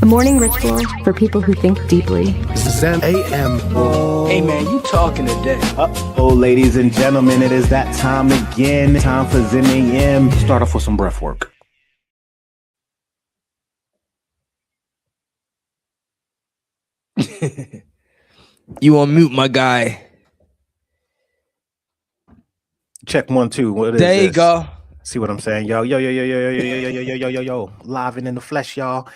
A morning ritual for people who think deeply. Zen AM. Hey man, you talking today. Oh, ladies and gentlemen, it is that time again. Time for Zen AM. Start off with some breath work. You on mute, my guy. Check 1, 2. What is There you this? go. See what I'm saying? Yo. Live and in the flesh, y'all.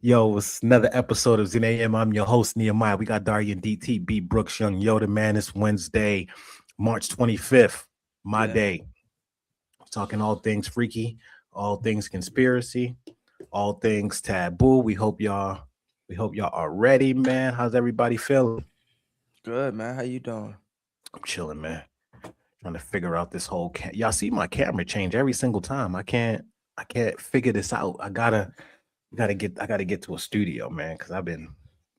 Yo, it's another episode of Zen AM. I'm your host, Nehemiah. We got Daria and DTB, Brooks, Young Yoda, man. It's Wednesday, March 25th. My day. Talking all things freaky, all things conspiracy, all things taboo. We hope y'all are ready, man. How's everybody feeling? Good, man. How you doing? I'm chilling, man. Trying to figure out this whole y'all see my camera change every single time. I can't figure this out. I gotta get to a studio, man, because I've been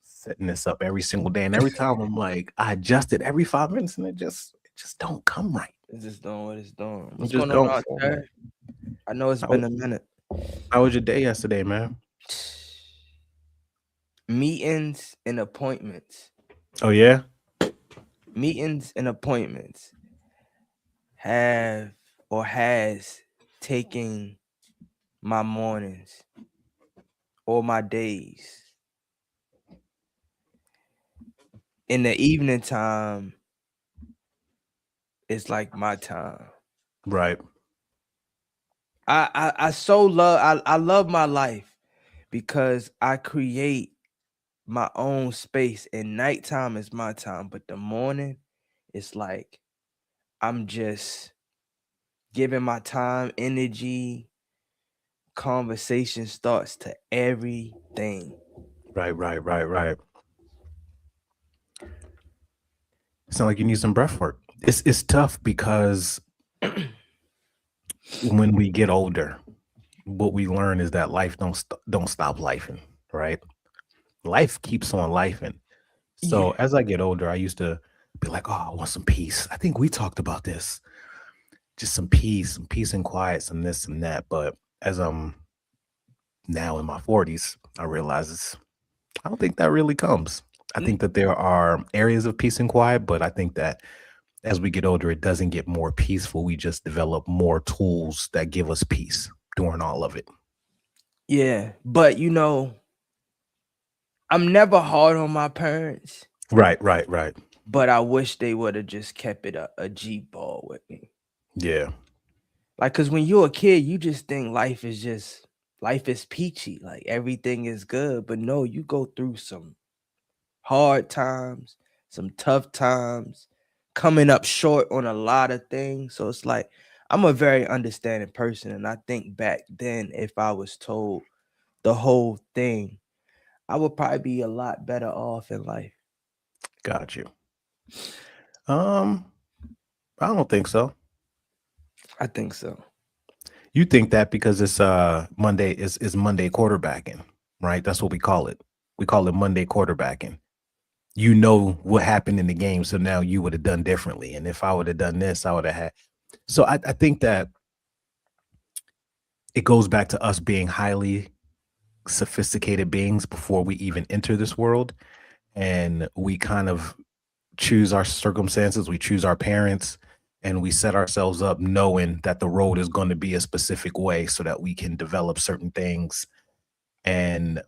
setting this up every single day, and every time I'm like, I adjust it every 5 minutes, and it just don't come right. It's just doing what it's doing. It What's just going on don't out feel there? right. I know it's been a minute. How was your day yesterday, man? Meetings and appointments. Oh yeah? Meetings and appointments has taken my mornings or my days. In the evening time, it's like my time. Right. I love my life because I create my own space, and nighttime is my time, but the morning it's like I'm just giving my time, energy, conversation starts to everything. Right. Sound like you need some breath work. It's tough because when we get older, what we learn is that life don't stop lifing, right? Life keeps on lifing. So as I get older, I used to be like, oh, I want some peace. I think we talked about this. Just some peace and quiet, some this and that. But as I'm now in my 40s, I realize I don't think that really comes. I think that there are areas of peace and quiet, but I think that as we get older, it doesn't get more peaceful. We just develop more tools that give us peace during all of it. Yeah, but I'm never hard on my parents. Right. But I wish they would have just kept it a G ball with me. Yeah. Like, cause when you're a kid, you just think life is peachy, like everything is good. But no, you go through some hard times, some tough times, coming up short on a lot of things. So it's like I'm a very understanding person, and I think back then, if I was told the whole thing, I would probably be a lot better off in life. Got you. I don't think so. I think so. You think that because it's Monday is Monday quarterbacking, right? That's what we call it. We call it Monday quarterbacking. You know what happened in the game, so now you would have done differently. And if I would have done this, I would have had. So I think that it goes back to us being highly sophisticated beings before we even enter this world, and we kind of choose our circumstances, we choose our parents, and we set ourselves up knowing that the road is going to be a specific way so that we can develop certain things. And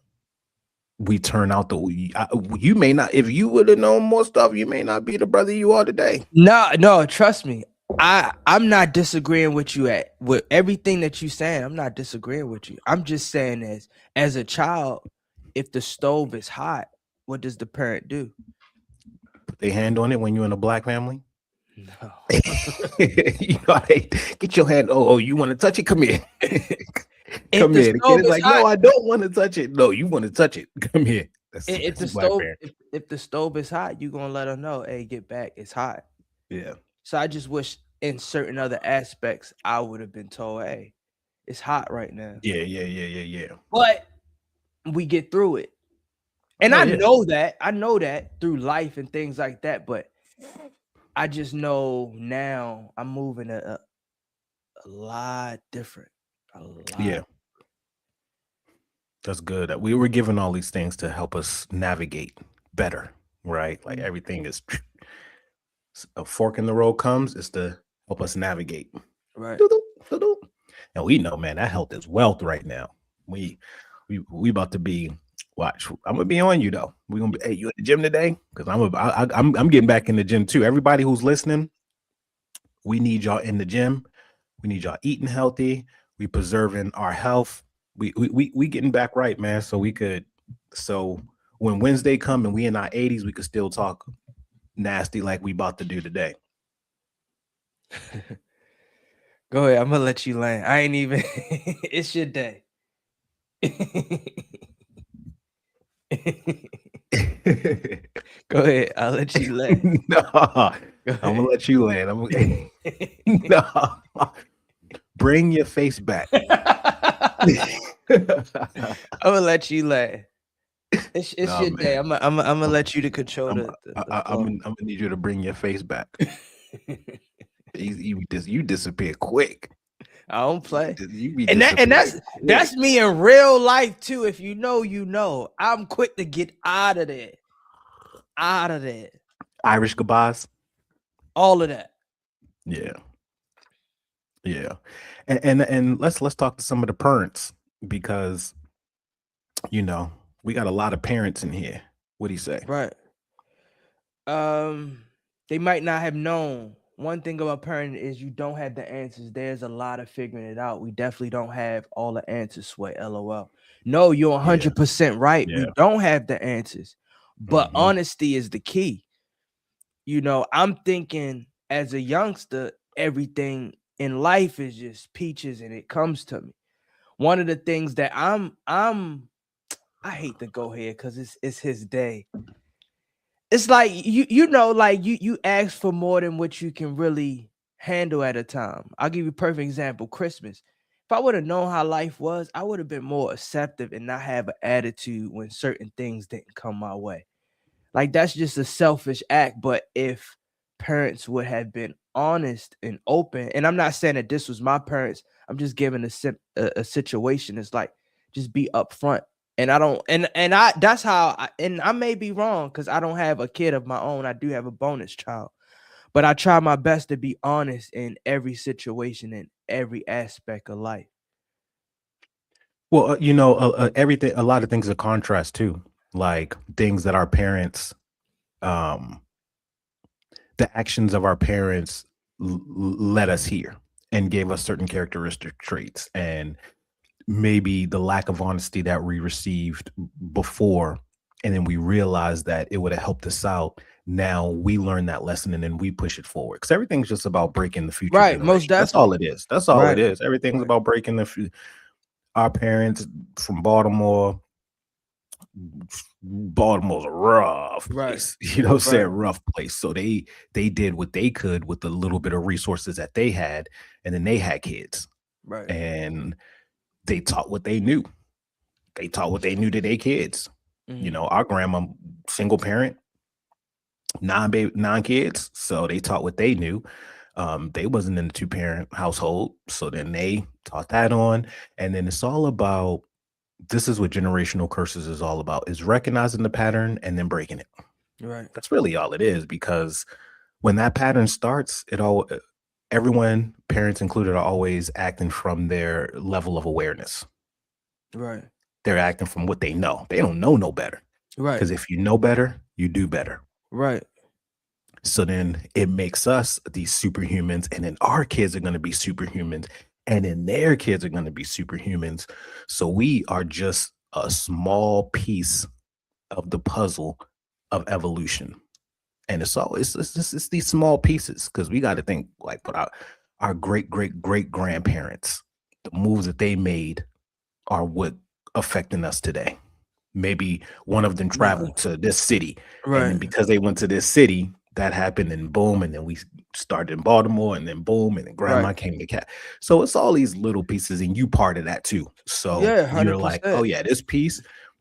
we turn out you may not, if you would have known more stuff, you may not be the brother you are today. No, trust me. I'm not disagreeing with you with everything that you're saying. I'm not disagreeing with you. I'm just saying as a child, if the stove is hot, what does the parent do? Put their hand on it when you're in a black family. No. You know, hey, get your hand. Oh, you want to touch it? Come here. Come here. The kid is like, hot, no, I don't want to touch it. No, you want to touch it. Come here. If the stove is hot, you're gonna let them know, hey, get back, it's hot. Yeah. So I just wish in certain other aspects I would have been told, hey, it's hot right now. Yeah. But we get through it. And I know that through life and things like that, but I just know now I'm moving a lot different. A lot. Yeah. That's good. We were given all these things to help us navigate better, right? Like everything is a fork in the road comes, is to help us navigate. Right. Doo-doo, doo-doo. And we know, man, that health is wealth right now. We about to be watch. I'm gonna be on you though. We're gonna be, hey, you at the gym today? Because I'm getting back in the gym too. Everybody who's listening, we need y'all in the gym. We need y'all eating healthy. We preserving our health. We getting back right, man. So when Wednesday come and we in our 80s, we could still talk nasty like we about to do today. Go ahead. I'm gonna let you land. I ain't even. It's your day. Go ahead. I'll let you land. No, I'm gonna let you land. No, bring your face back. I'm gonna let you land. It's Nah, your day. man. I'm gonna let you to control I'm the gonna need you to bring your face back. You disappear quick. I don't play. You be And disappearing that's quick. me in real life too. If you know, you know. I'm quick to get out of there. Out of there. Irish goodbyes. All of that. Yeah. And let's talk to some of the parents, because we got a lot of parents in here. What do you say? Right. They might not have known. One thing about parenting is you don't have the answers. There's a lot of figuring it out. We definitely don't have all the answers, Sweat. LOL. No, you're 100% right. Yeah. We don't have the answers. But honesty is the key. I'm thinking as a youngster, everything in life is just peaches and it comes to me. One of the things that I hate to go here because it's his day. It's like you ask for more than what you can really handle at a time. I'll give you a perfect example. Christmas. If I would have known how life was, I would have been more acceptive and not have an attitude when certain things didn't come my way. Like that's just a selfish act. But if parents would have been honest and open, and I'm not saying that this was my parents, I'm just giving a situation. It's like just be upfront. And I don't, and I that's how and I may be wrong because I don't have a kid of my own. I do have a bonus child, but I try my best to be honest in every situation in every aspect of life. Well, everything. A lot of things are contrast too, like things that our parents, the actions of our parents led us here and gave us certain characteristic traits, and maybe the lack of honesty that we received before, and then we realized that it would have helped us out. Now we learn that lesson and then we push it forward, because everything's just about breaking the future Right, generation. most That's all definitely. it is. That's all Right. it is. Everything's Right. about breaking our parents from Baltimore. Baltimore's a rough Right. place, saying Right. rough place. So they did what they could with the little bit of resources that they had, and then they had kids, Right. and they taught what they knew. They taught what they knew to their kids. Mhm. Our grandma, single parent, nine kids, so they taught what they knew. They wasn't in a 2-parent household, so then they taught that on, and then it's all about. This is what generational curses is all about: is recognizing the pattern and then breaking it. Right. That's really all it is, because when that pattern starts, everyone, parents included, are always acting from their level of awareness. Right. They're acting from what they know. They don't know no better. Right. Because if you know better, you do better. Right. So then it makes us these superhumans, and then our kids are going to be superhumans, and then their kids are going to be superhumans. So we are just a small piece of the puzzle of evolution. And it's these small pieces, because we got to think like what our great grandparents, the moves that they made are what affecting us today. Maybe one of them traveled to this city, and then Right. because they went to this city, that happened, and boom, and then we started in Baltimore, and then boom, and then grandma Right. came to cat. So it's all these little pieces, and you part of that too. So Yeah, you're like, oh 100%. yeah, this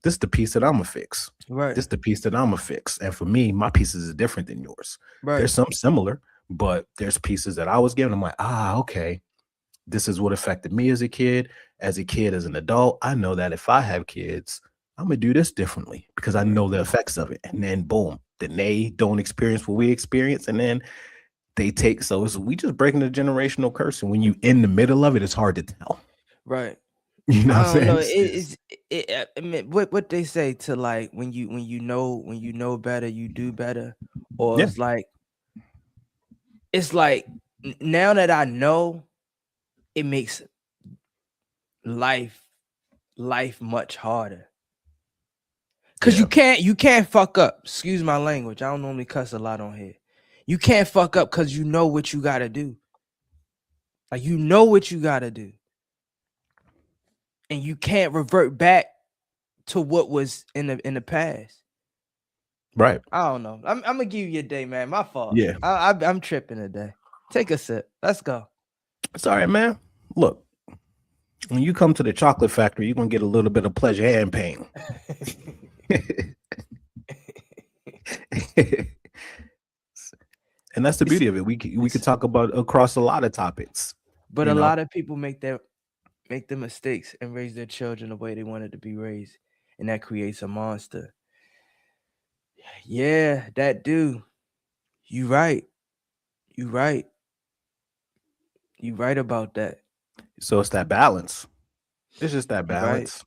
is the piece that I'm gonna fix. Right. This is the piece that I'm gonna fix. And for me, my pieces are different than yours. Right. There's some similar, but there's pieces that I was given. I'm like, okay, this is what affected me as a kid, as a kid, as an adult, I know that if I have kids, I'm gonna do this differently because I know the effects of it. And then boom, then they don't experience what we experience, and then they take we just breaking the generational curse. And when you in the middle of it, it's hard to tell. Right. You know what I I'm don't know. saying? I mean, what they say to like when you know better, you do better, or Yeah. it's like now that I know, it makes life much harder. Cause Yeah. you can't fuck up. Excuse my language. I don't normally cuss a lot on here. You can't fuck up because you know what you gotta do. Like you know what you gotta do, and you can't revert back to what was in the past. Right. I don't know. I'm gonna give you a day, man. My fault. Yeah. I'm tripping today. Take a sip. Let's go. It's all right, man. Look, when you come to the chocolate factory, you're gonna get a little bit of pleasure and pain. And that's the beauty of it. We could talk about across a lot of topics. But a lot of people make the mistakes and raise their children the way they wanted to be raised, and that creates a monster. Yeah, that do. You right. You right. You right about that. So it's that balance. It's just that You right. balance.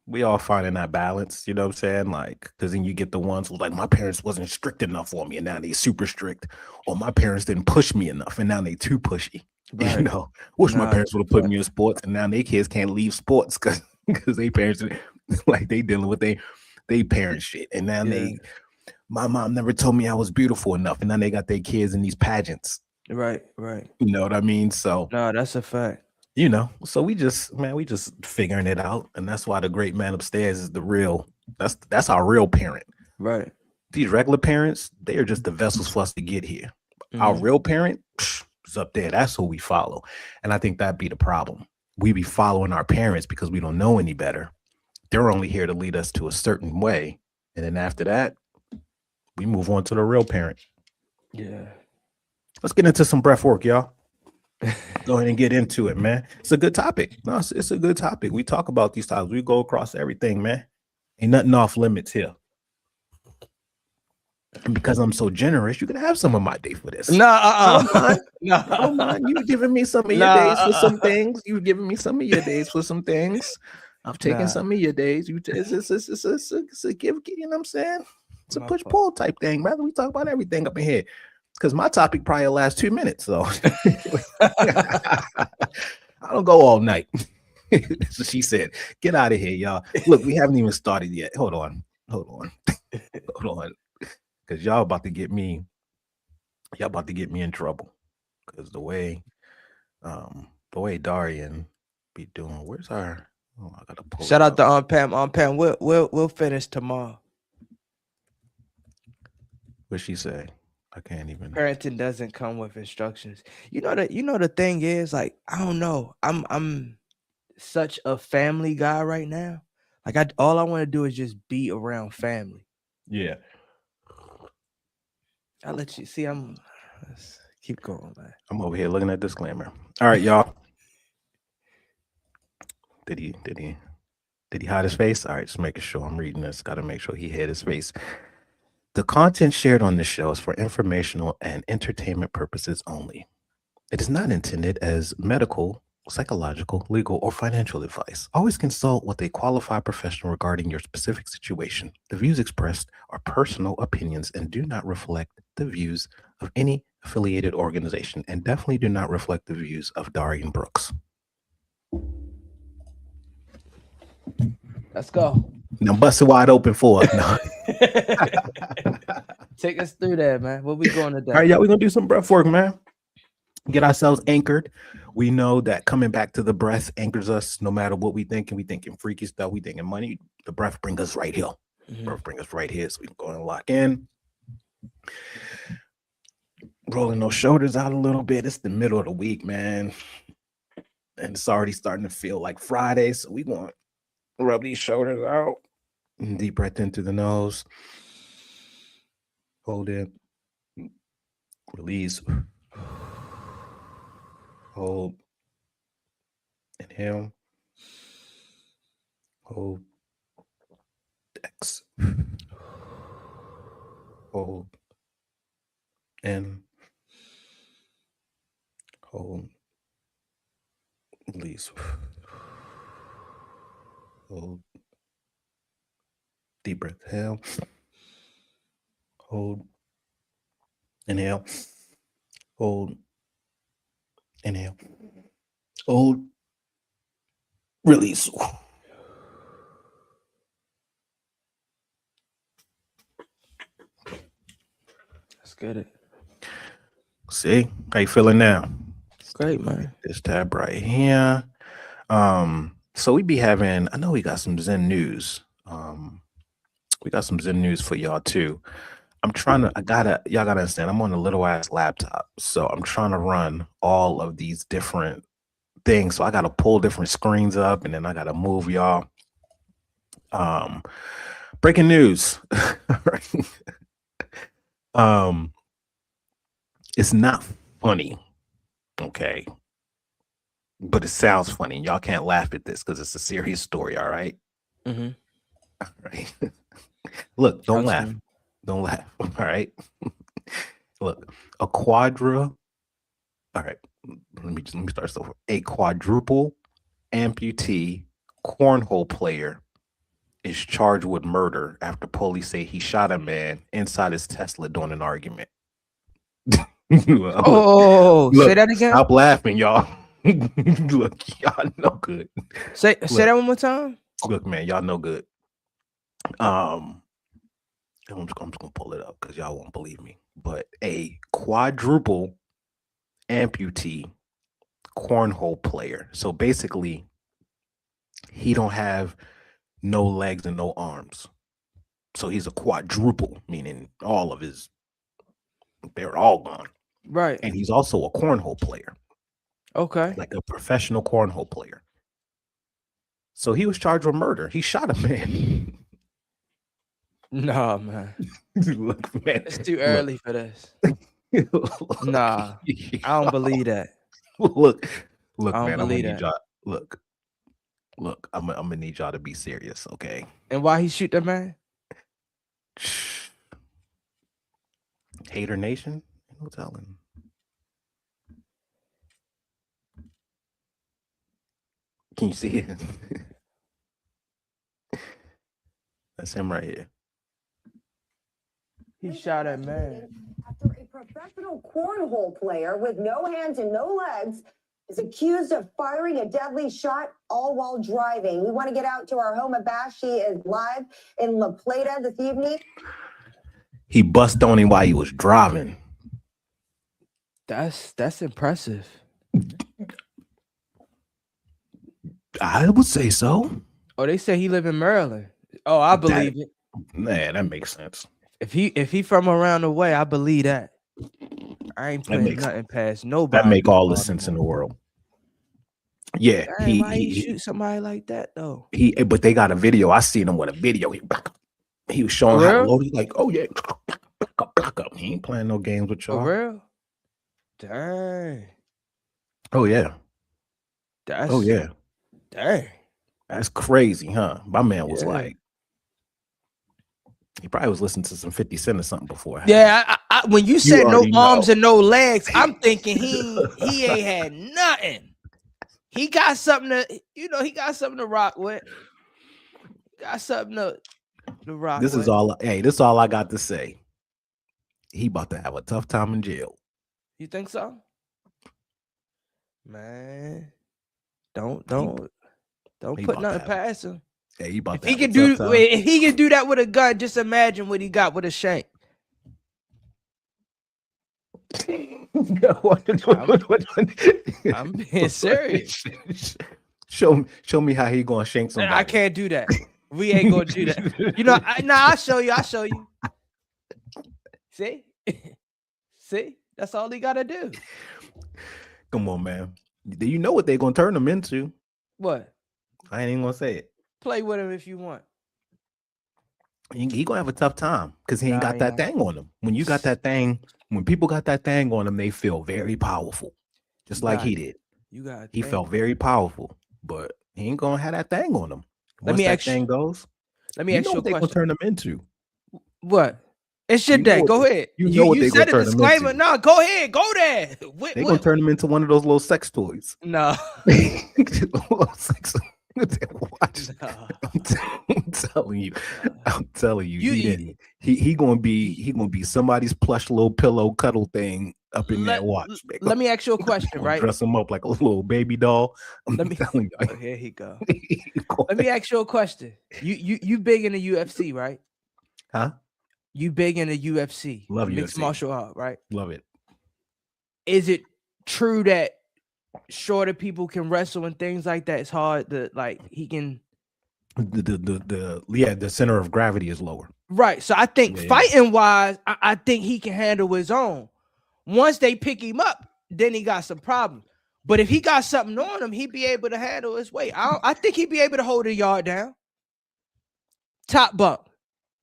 We all finding that balance, you know what I'm saying? Like, because then you get the ones who like, my parents wasn't strict enough for me, and now they super strict, or my parents didn't push me enough, and now they too pushy. Right. You know, wish my parents that's would have put me in sports, and now their kids can't leave sports because they parents like they dealing with they parent shit, and now my mom never told me I was beautiful enough, and now they got their kids in these pageants. Right. You know what I mean? So No, that's a fact. you know, so we just figuring it out, and that's why the great man upstairs is the real. That's our real parent. Right. These regular parents, they are just the vessels for us to get here. Our real parent is up there. That's who we follow, and I think that'd be the problem. We be following our parents because we don't know any better. They're only here to lead us to a certain way, and then after that, we move on to the real parent. Yeah. Let's get into some breath work, y'all. Go ahead and get into it, man. It's a good topic. No, it's a good topic. We talk about these topics. We go across everything, man. Ain't nothing off limits here. And because I'm so generous, you can have some of my day for this. No, I don't mind. You giving me some of your days for some things. You giving me some of your days for some things. I've taken some of your days. It's a give. You know what I'm saying? It's a push pull type thing. Rather we talk about everything up in here. Because my topic probably lasts 2 minutes, so I don't go all night. So she said, "Get out of here, y'all." Look, we haven't even started yet. Hold on, because y'all about to get me in trouble. Because the way Darian be doing. Where's our? Oh, I gotta pull. Shout out to Aunt Pam. Aunt Pam, we'll finish tomorrow. What'd she say? I can't even. Parenting doesn't come with instructions. You know the thing is, like, I don't know. I'm such a family guy right now. Like all I want to do is just be around family. Yeah. I'll let you see. Let's keep going, man. I'm over here looking at disclaimer. All right, y'all. Did he hide his face? All right, just making sure I'm reading this. Got to make sure he hid his face. The content shared on this show is for informational and entertainment purposes only. It is not intended as medical, psychological, legal, or financial advice. Always consult with a qualified professional regarding your specific situation. The views expressed are personal opinions and do not reflect the views of any affiliated organization, and definitely do not reflect the views of Darian Brooks. Let's go. Now bust it wide open for us. No. Take us through that, man. What we going today? All right, y'all, we're gonna do some breath work, man. Get ourselves anchored. We know that coming back to the breath anchors us no matter what we thinking. We thinking freaky stuff. We thinking money. The breath bring us right here. Breath bring us right here. So we can go and lock in. Rolling those shoulders out a little bit. It's the middle of the week, man. And it's already starting to feel like Friday. So we want to rub these shoulders out. Deep breath in through the nose. Hold it. Release. Hold. Inhale. Hold. X. Hold. N. Hold. Release. Hold. Deep breath. Inhale. Hold. Inhale. Hold. Inhale. Hold. Release. Let's get it. See? How you feeling now? Great, man. This tab right here. So we be having, I know we got some Zen news. We got some Zen news for y'all too. Y'all gotta understand, I'm on a little ass laptop. So I'm trying to run all of these different things. So I gotta pull different screens up and then I gotta move y'all. Breaking news. It's not funny, okay, but it sounds funny. Y'all can't laugh at this because it's a serious story. All right. Mm-hmm. All right. Look, don't Trust laugh. me. Don't laugh. All right. Look, a quadra. All right. Let me start this over. A quadruple amputee cornhole player is charged with murder after police say he shot a man inside his Tesla during an argument. Oh, say that again. Stop laughing, y'all. Look, y'all know good. Say that one more time. Look, man, y'all know good. I'm just gonna pull it up because y'all won't believe me. But a quadruple amputee cornhole player. So basically, he don't have no legs and no arms. So he's a quadruple, meaning they're all gone. Right. And he's also a cornhole player. Okay. Like a professional cornhole player. So he was charged with murder. He shot a man. Nah, man. Look, man. It's too early for this. Nah, I don't believe that. Look, I don't man. I'm gonna believe need that. y'all. Look. I'm gonna need y'all to be serious, okay? And why he shoot that man? Hater Nation, no telling. Can you see it? That's him right here. He shot that man. After a professional cornhole player with no hands and no legs is accused of firing a deadly shot all while driving. We want to get out to our home Abash. She is live in La Plata this evening. He bust on him while he was driving. That's impressive. I would say so. Oh, they say he live in Maryland. Oh, I believe it. Man, that makes sense. If he from around the way, I believe that. I ain't putting nothing past nobody. That make all the sense in the world. Yeah, Dang, why he shoot somebody like that though? But they got a video. I seen him with a video. He was showing how to load. He's like, oh yeah, back up. He ain't playing no games with y'all. For real? Dang. Oh yeah. Dang. That's crazy, huh? My man was like, he probably was listening to some 50 Cent or something before. Yeah, I, when you said no arms and no legs, I'm thinking he ain't had nothing. He got something to rock with. Got something to rock this with. This is all I got to say. He about to have a tough time in jail. You think so? Man, don't put nothing past him. Yeah, he about if to he can do that with a gun, just imagine what he got with a shank. I'm being serious. Show me how he gonna shank somebody. I can't do that. We ain't gonna do that. You know, I'll show you. See, that's all he gotta do. Come on, man. Do you know what they're gonna turn him into? What? I ain't even gonna say it. Play with him if you want. He gonna have a tough time because he ain't got that thing on him. When you got that thing, when people got that thing on them, they feel very powerful, just like he did. He felt very powerful, but he ain't gonna have that thing on him. Once that thing goes, Let me you ask know you a what they're gonna question. turn them into. What? It's your day. Go ahead. You know what You they're gonna said a turn them disclaimer. into. No, go ahead. Go there. They're gonna turn them into one of those little sex toys. No. Watch. No. I'm telling you. I'm telling you. He gonna be somebody's plush little pillow cuddle thing up in there. Watch. Let me ask you a question, right? Dress him up like a little baby doll. I'm telling you. Oh, here he go. Let me ask you a question. You big in the UFC, right? Huh? You big in the UFC. Love mixed UFC. martial art, right? Love it. Is it true that shorter people can wrestle and things like that? It's hard to he can. The center of gravity is lower. Right. So I think fighting wise, I think he can handle his own. Once they pick him up, then he got some problems. But if he got something on him, he'd be able to handle his weight. I think he'd be able to hold a yard down. Top bunk.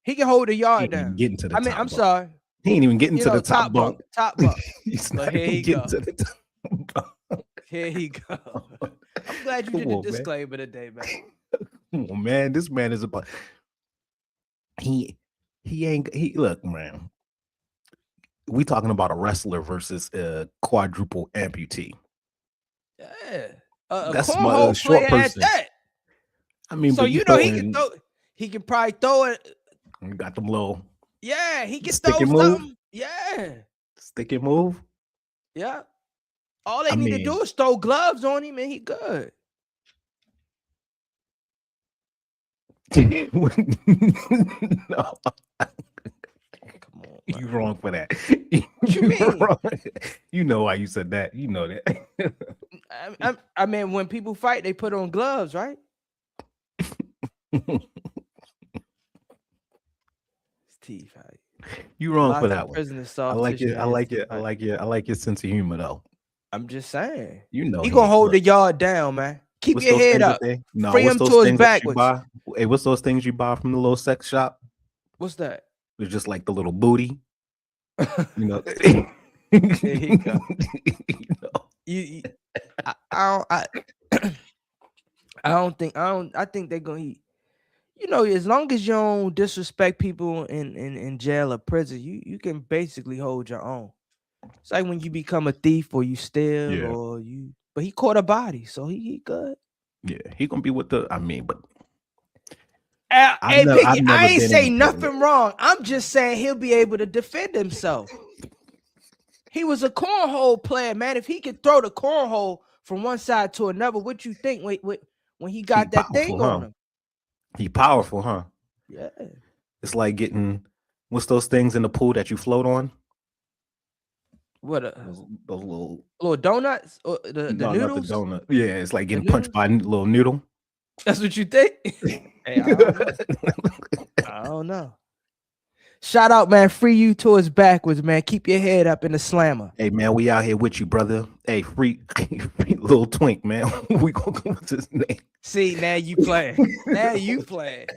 He can hold a yard down. Getting to the top I'm bunk. sorry. He ain't even getting to the top bunk. Top bunk. He's But not here even he getting go. to the top bunk. Here he go. I'm glad you did the disclaimer today, man. Come on, man. This man is about. He look, man. We talking about a wrestler versus a quadruple amputee. Yeah. That's my short person. That. I mean, so but you know he can probably throw it. Got them low. Yeah, he can stick throw and move. Something. Yeah. Stick and move. Yeah. All they need to do is throw gloves on him and he good. No. Come on. You wrong for that. What you mean? Wrong. You know why you said that. You know that. I mean, when people fight, they put on gloves, right? It's teeth. You wrong for that one. I like it. I like it. I like your sense of humor, though. I'm just saying. You know he gonna hold the yard down, man. Keep your head up. Free him to his backwards. Hey, what's those things you buy from the little sex shop? What's that? It's just like the little booty. You know. There you go. I think they're gonna eat. You know, as long as you don't disrespect people in jail or prison, you can basically hold your own. It's like when you become a thief or you steal or you. But he caught a body, so he good. Yeah, he gonna be with the. I mean, but I ain't say nothing wrong. I'm just saying he'll be able to defend himself. He was a cornhole player, man. If he could throw the cornhole from one side to another, what you think? Wait, when he got that thing on him, he powerful, huh? Yeah. It's like getting what's those things in the pool that you float on? What those little donuts or the noodles? Not the donut. Yeah, it's like getting punched by a little noodle. That's what you think? Hey, I don't know. Shout out, man. Free you towards backwards, man. Keep your head up in the slammer. Hey, man, we out here with you, brother. Hey, free little twink, man. We gonna go with his name. See, now you playing. Now you playing.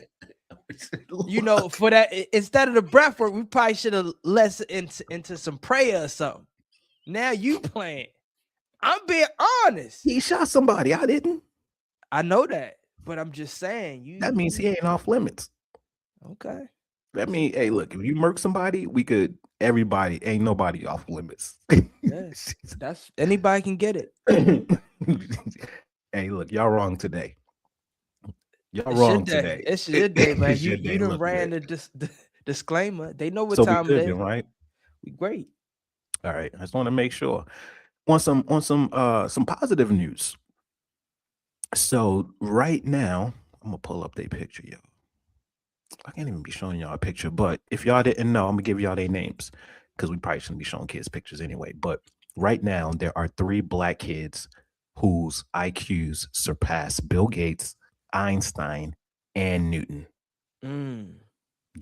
You know, for that, instead of the breathwork, we probably should have less into some prayer or something. Now you playing. I'm being honest. He shot somebody. I didn't. I know that, but I'm just saying. That means he ain't off limits. Okay. That means, hey, look, if you murk somebody, everybody, ain't nobody off limits. Yes, that's anybody can get it. Hey, look, y'all wrong today. Y'all wrong today. It's your day, man. You done ran the disclaimer. They know what time it is, right? We great. All right. I just want to make sure. On some positive news. So right now, I'm gonna pull up their picture, yo. I can't even be showing y'all a picture, but if y'all didn't know, I'm gonna give y'all their names because we probably shouldn't be showing kids pictures anyway. But right now, there are 3 black kids whose IQs surpass Bill Gates, Einstein, and Newton.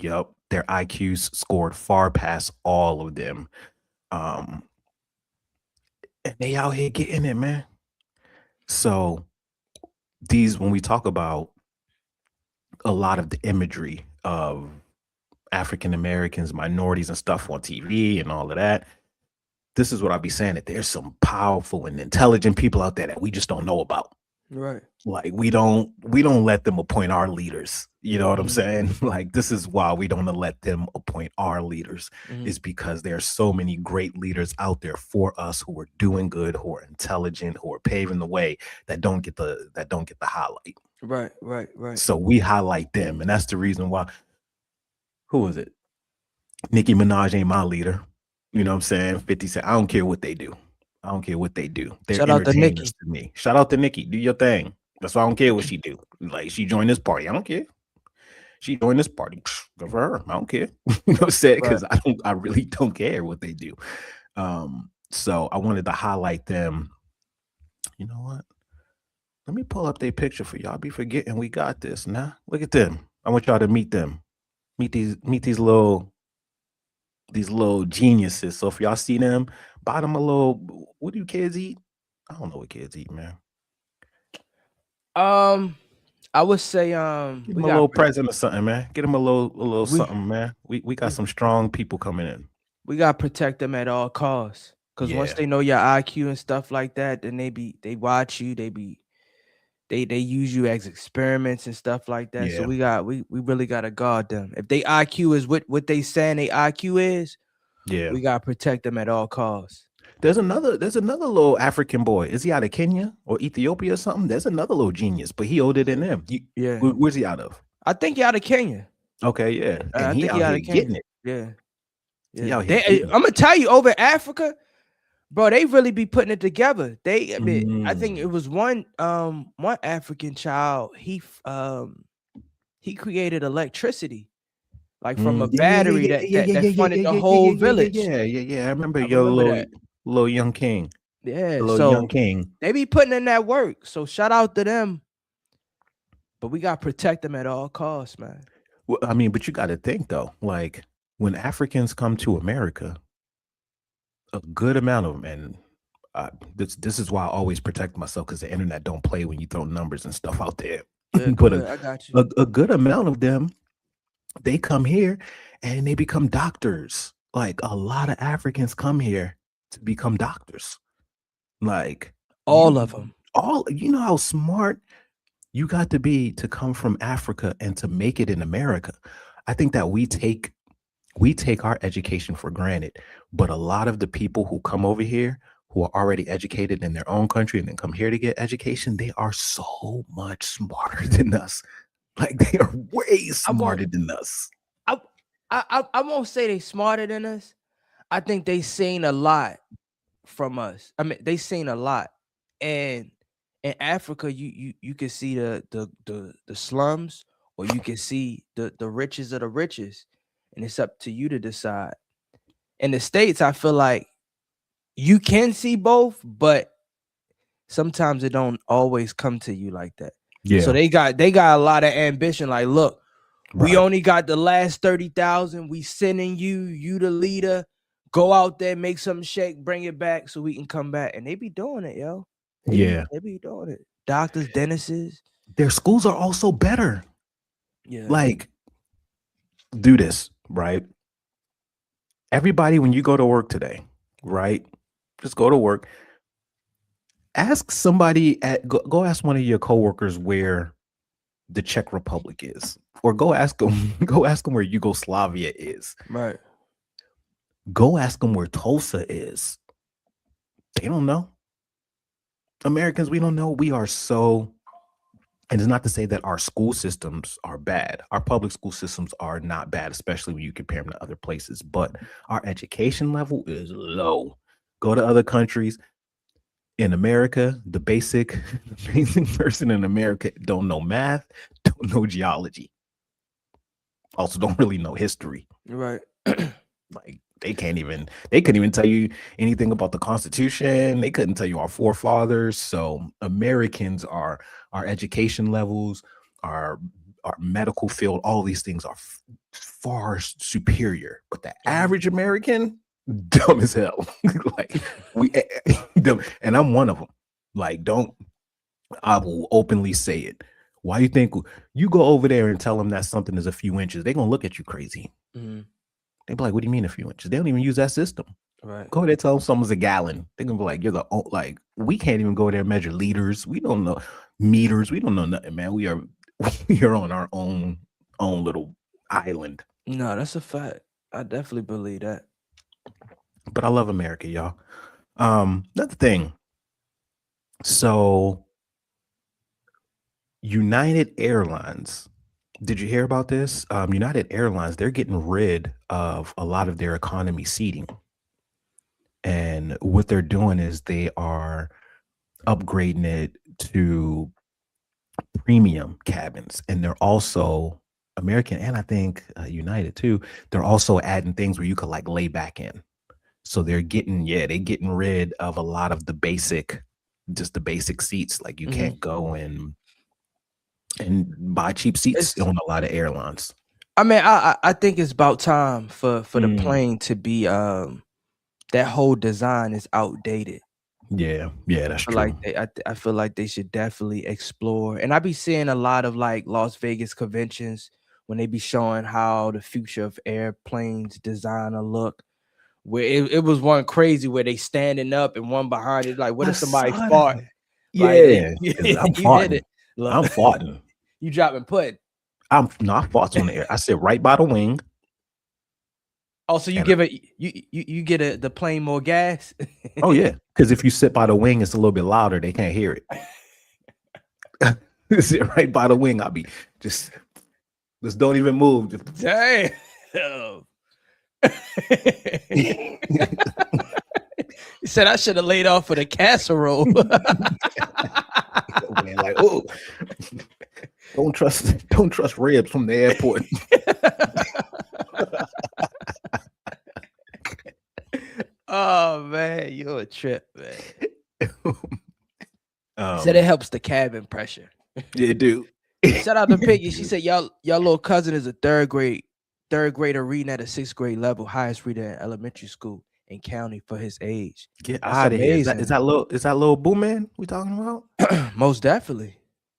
Yep, their IQs scored far past all of them. And they out here getting it, man. So when we talk about a lot of the imagery of African Americans, minorities, and stuff on TV and all of that, this is what I'll be saying, that there's some powerful and intelligent people out there that we just don't know about. Right. Like we don't let them appoint our leaders. You know what I'm Mhm. saying? Like this is why we don't let them appoint our leaders, Mhm. is because there are so many great leaders out there for us who are doing good, who are intelligent, who are paving the way, that don't get the highlight. Right. Right. Right. So we highlight them, and that's the reason why. Who was it? Nicki Minaj ain't my leader. You know what I'm saying? 50 Cent. I don't care what they do. I don't care what they do. They're Shout out to entertainers Nicki. to me. Shout out to Nicki. Do your thing. That's why I don't care what she do. Like she joined this party. I don't care. She joined this party. Good for her. I don't care. You know what I'm saying? Right. Because I really don't care what they do. So I wanted to highlight them. You know what? Let me pull up their picture for y'all. Be forgetting we got this. Now look at them. I want y'all to meet them. Meet these little geniuses. So if y'all see them, buy them a little. What do kids eat? I don't know what kids eat, man. I would say Get we them a got little present or something, man. Get them a little we something, man. We got some strong people coming in. we got to protect them at all costs. Because once Yeah. they know your IQ and stuff like that, then they watch you. They use you as experiments and stuff like that. So Yeah. we really gotta guard them. If they IQ is what they saying they IQ is, Yeah. we gotta protect them at all costs. There's another little African boy. Is he out of Kenya or Ethiopia or something? There's another little genius, but he older than them. Yeah. Where's he out of? I think he out of Kenya. Okay, yeah. And I he think out he out here of Kenya. getting it. Yeah. He Yeah. out here getting I'm it. gonna tell you, over Africa, bro, they really be putting it together. I think it was one African child. He created electricity, like from a battery that funded the whole village. Yeah. I remember I your remember that. little young king. Yeah. The little So young king. they be putting in that work. So shout out to them. But we gotta protect them at all costs, man. Well, I mean, but you got to think though, like when Africans come to America, a good amount of them, and this is why I always protect myself, because the internet don't play when you throw numbers and stuff out there. Yeah, But ahead, I got you. a good amount of them, they come here and they become doctors. Like a lot of Africans come here to become doctors. Like All of them. you know how smart you got to be to come from Africa and to make it in America. I think that we take our education for granted, but a lot of the people who come over here who are already educated in their own country and then come here to get education, they are so much smarter than us. Like they are way smarter than us. I won't say they smarter than us. I think they seen a lot from us. I mean, they seen a lot. And in Africa, you can see the slums, or you can see the riches of the richest. And it's up to you to decide. In the States, I feel like you can see both, but sometimes it don't always come to you like that. Yeah. So they got a lot of ambition. Like, look, we only got the last 30,000. We sending you the leader. Go out there, make something shake, bring it back so we can come back. And they be doing it, yo. They be doing it. Doctors, dentists. Their schools are also better. Yeah. Like, do this, right? Everybody, when you go to work today, right? Just go to work. Ask somebody go ask one of your coworkers where the Czech Republic is, or go ask them where Yugoslavia is. Right. Go ask them where Tulsa is. They don't know. Americans, we don't know. We are so, and it's not to say that our school systems are bad. Our public school systems are not bad, especially when you compare them to other places, but our education level is low. Go to other countries. In America, the basic person in America don't know math, don't know geology. Also don't really know history. Right. Like they couldn't even tell you anything about the Constitution. They couldn't tell you our forefathers. So Americans our education levels, our medical field, all these things are far superior. But the average American, dumb as hell. Like we dumb, and I'm one of them. Like I will openly say it. Why you think you go over there and tell them that something is a few inches? They're gonna look at you crazy. Mm-hmm. They be like, "What do you mean a few inches?" They don't even use that system. Right. Go there, tell them something's a gallon. They're gonna be like, "You're we can't even go there and measure liters. We don't know. meters. We don't know nothing, man. We are on our own little island. No, that's a fact. I definitely believe that. But I love America, y'all. Another thing. So United Airlines. Did you hear about this? United Airlines, they're getting rid of a lot of their economy seating. And what they're doing is they are upgrading it to premium cabins. And they're also American, and I think United too, they're also adding things where you could like lay back in. So they're getting rid of a lot of the basic seats. Like you can't go and buy cheap seats on a lot of airlines. I mean, I think it's about time for the plane to be that whole design is outdated. Yeah, that's true. Like I feel like they should definitely explore. And I be seeing a lot of like Las Vegas conventions when they be showing how the future of airplanes design will look. Where it was one crazy where they standing up and one behind it. Like, what if somebody fart? Yeah, like, I'm farting. I'm farting. You drop and put. I farts on the air. I sit right by the wing. Oh, so you give it you get the plane more gas? Oh yeah, because if you sit by the wing, it's a little bit louder. They can't hear it. Sit right by the wing. I'll be just don't even move. Damn. He said I should have laid off for the casserole. Man, like, oh, don't trust ribs from the airport. Oh man, you're a trip, man. Said it helps the cabin pressure. Yeah, dude. Shout out to Piggy. She said y'all little cousin is a third grader reading at a 6th grade level, highest reader in elementary school in county for his age. Get out of here. Is that little Boo Man we talking about? Most definitely.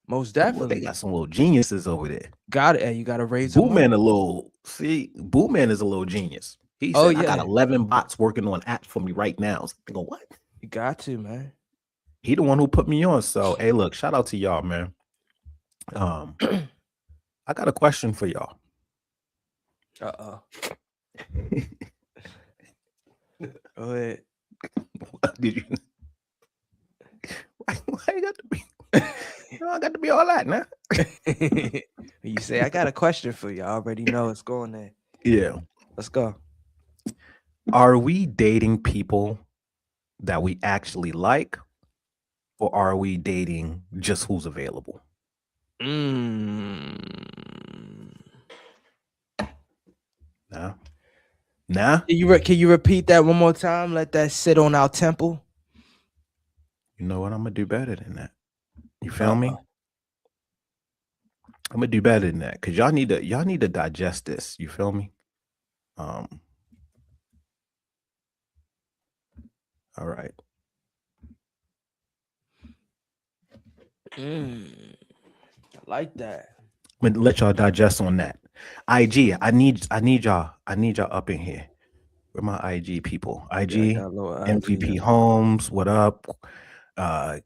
They got some little geniuses over there. Got it. And you got to raise Boo Man Boo Man is a little genius. He said, I got 11 bots working on apps for me right now. So I go, what? You got to, man. He the one who put me on. So, hey, look, shout out to y'all, man. I got a question for y'all. Go ahead. Did you? Why you got to be? I got to be all that now. You say I got a question for you. I already know it's going there. Yeah, let's go. Are we dating people that we actually like, or are we dating just who's available? Nah. Can you repeat that one more time? Let that sit on our temple. You know what? I'm gonna do better than that. You feel me? I'm gonna do better than that because y'all need to digest this. You feel me? All right. I like that. I'm gonna let y'all digest on that. IG, I need y'all up in here. Where my IG people? IG, MVP Holmes, what up? Oh,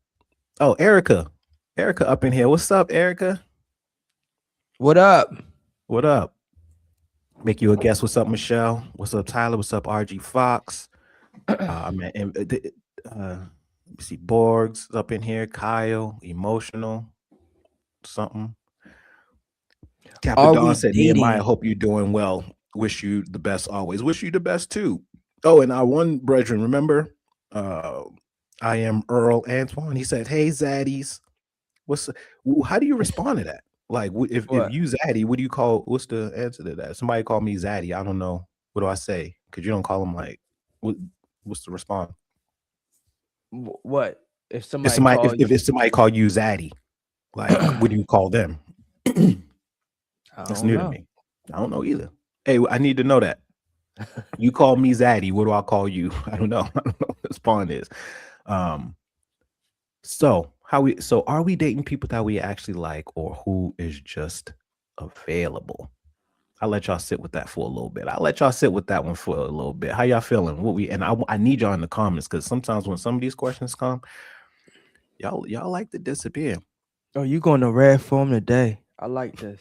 Erica up in here. What's up, Erica? What up? What up? Make you a guess. What's up, Michelle? What's up, Tyler? What's up, RG Fox? Man, let me see, Borgs up in here. Kyle, emotional, something. Captain Dawn said, Nehemiah, hope you're doing well. Wish you the best always. Wish you the best too. Oh, and our one brethren, remember? I am Earl Antoine. He said, hey, Zaddies. How do you respond to that? Like, if you Zaddy, what do you call? What's the answer to that? Somebody called me Zaddy. I don't know. What do I say? Because you don't call them like. What's the response? What if somebody call you Zaddy? Like, what do you call them? That's new to me. I don't know either. Hey, I need to know that. You call me Zaddy. What do I call you? I don't know. I don't know what the spawn is. So are we dating people that we actually like, or who is just available? I'll let y'all sit with that for a little bit. I'll let y'all sit with that one for a little bit. How y'all feeling? I need y'all in the comments, because sometimes when some of these questions come, y'all like to disappear. Oh, you going to red form today? I like this.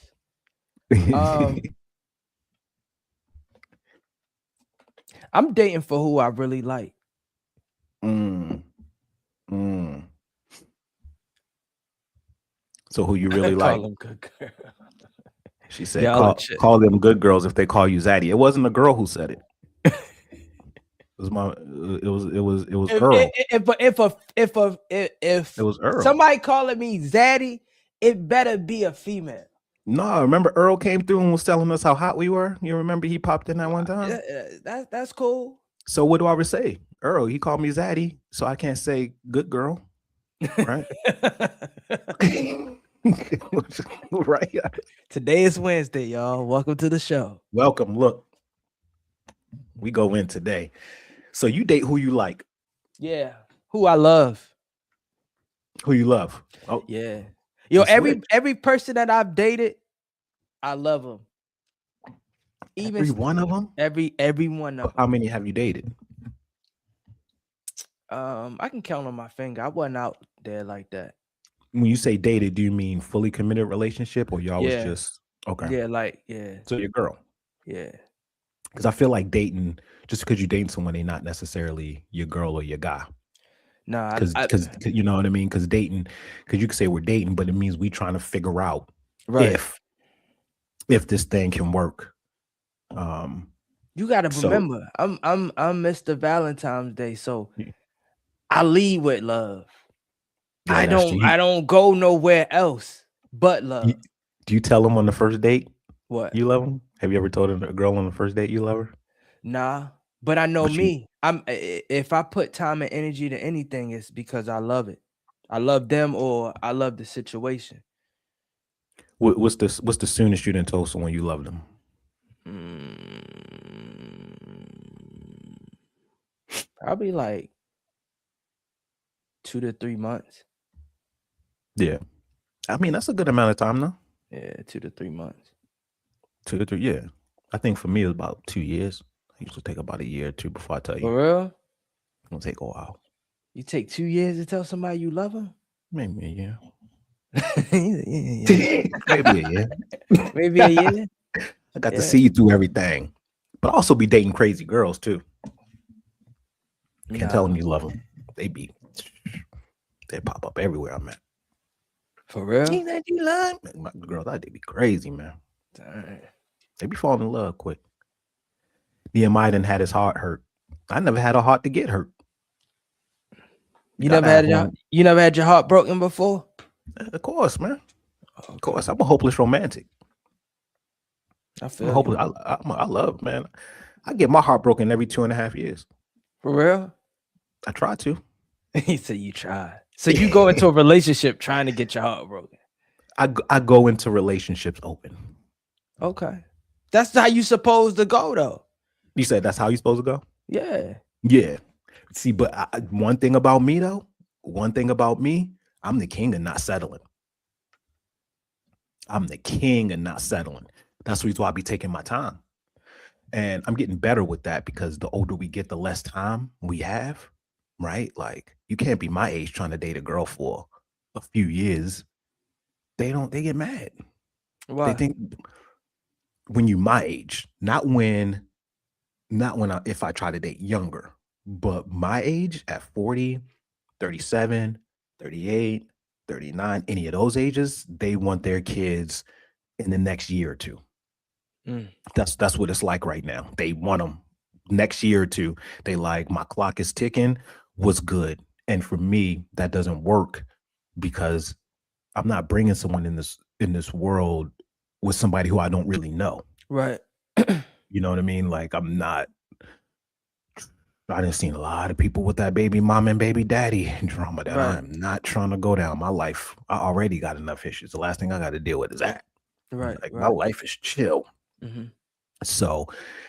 I'm dating for who I really like. Mm, mm. So who you really Call like? them good girl. She said, Y'all are call them good girls if they call you Zaddy. It wasn't a girl who said it. It was it was Earl. If It was Earl. somebody calling me Zaddy, it better be a female. No, remember Earl came through and was telling us how hot we were? You remember he popped in that one time? That's cool. So what do I say? Earl, he called me Zaddy, so I can't say good girl, right? Right. Today is Wednesday, y'all. Welcome to the show. Welcome. Look, we go in today. So you date who you like. Yeah. Who I love. Who you love. Oh, yeah. Yo, every person that I've dated, I love them. Even every one of them? Every one of them. How many have you dated? I can count on my finger. I wasn't out there like that. When you say dated, do you mean fully committed relationship or y'all was just okay? Yeah. So your girl. Yeah. Because I feel like dating, just because you're dating someone, they're not necessarily your girl or your guy. Nah, because you know what I mean? Because dating, because you could say we're dating, but it means we trying to figure out if this thing can work. You gotta remember, I'm Mr. Valentine's Day, so I lead with love. Yeah, I don't go nowhere else but love. Do you tell them on the first date what you love them? Have you ever told a girl on the first date you love her? Nah, but I know me. If I put time and energy to anything, it's because I love it. I love them or I love the situation. What's the soonest you done told someone you love them? Probably like 2 to 3 months. Yeah. I mean, that's a good amount of time, though. Yeah, 2 to 3 months. 2 to 3, yeah. I think for me, it was about 2 years. I usually take about a year or two before I tell you. For real? It'll take a while. You take 2 years to tell somebody you love them? Maybe a year. yeah. Maybe a year. Maybe a year. I got to see you through everything. But also be dating crazy girls, too. Can't tell them you love them. They pop up everywhere I'm at. For real? That you love my girls, they be crazy, man. Dang. They be falling in love quick. Nehemiah done had his heart hurt. I never had a heart to get hurt. You never had your heart broken before? Of course, man. Okay. Of course, I'm a hopeless romantic. I feel hopeless. I love, man. I get my heart broken every 2.5 years. For real? I try to. He said you try. So you go into a relationship trying to get your heart broken. I go into relationships open. Okay. That's how you supposed to go, though. You said that's how you supposed to go? Yeah. Yeah. See, but one thing about me, I'm the king of not settling. That's the reason why I be taking my time. And I'm getting better with that because the older we get, the less time we have, right? Like, you can't be my age trying to date a girl for a few years. They get mad. Why? They think when you my age, if I try to date younger, but my age at 40, 37, 38, 39, any of those ages, they want their kids in the next year or two. That's what it's like right now. They want them next year or two. They like, my clock is ticking. What's good? And for me, that doesn't work because I'm not bringing someone in this world with somebody who I don't really know. Right. You know what I mean? Like, I done seen a lot of people with that baby mom and baby daddy drama that I'm not trying to go down. My life, I already got enough issues. The last thing I got to deal with is that. Right. Like, my life is chill. Mm-hmm. So,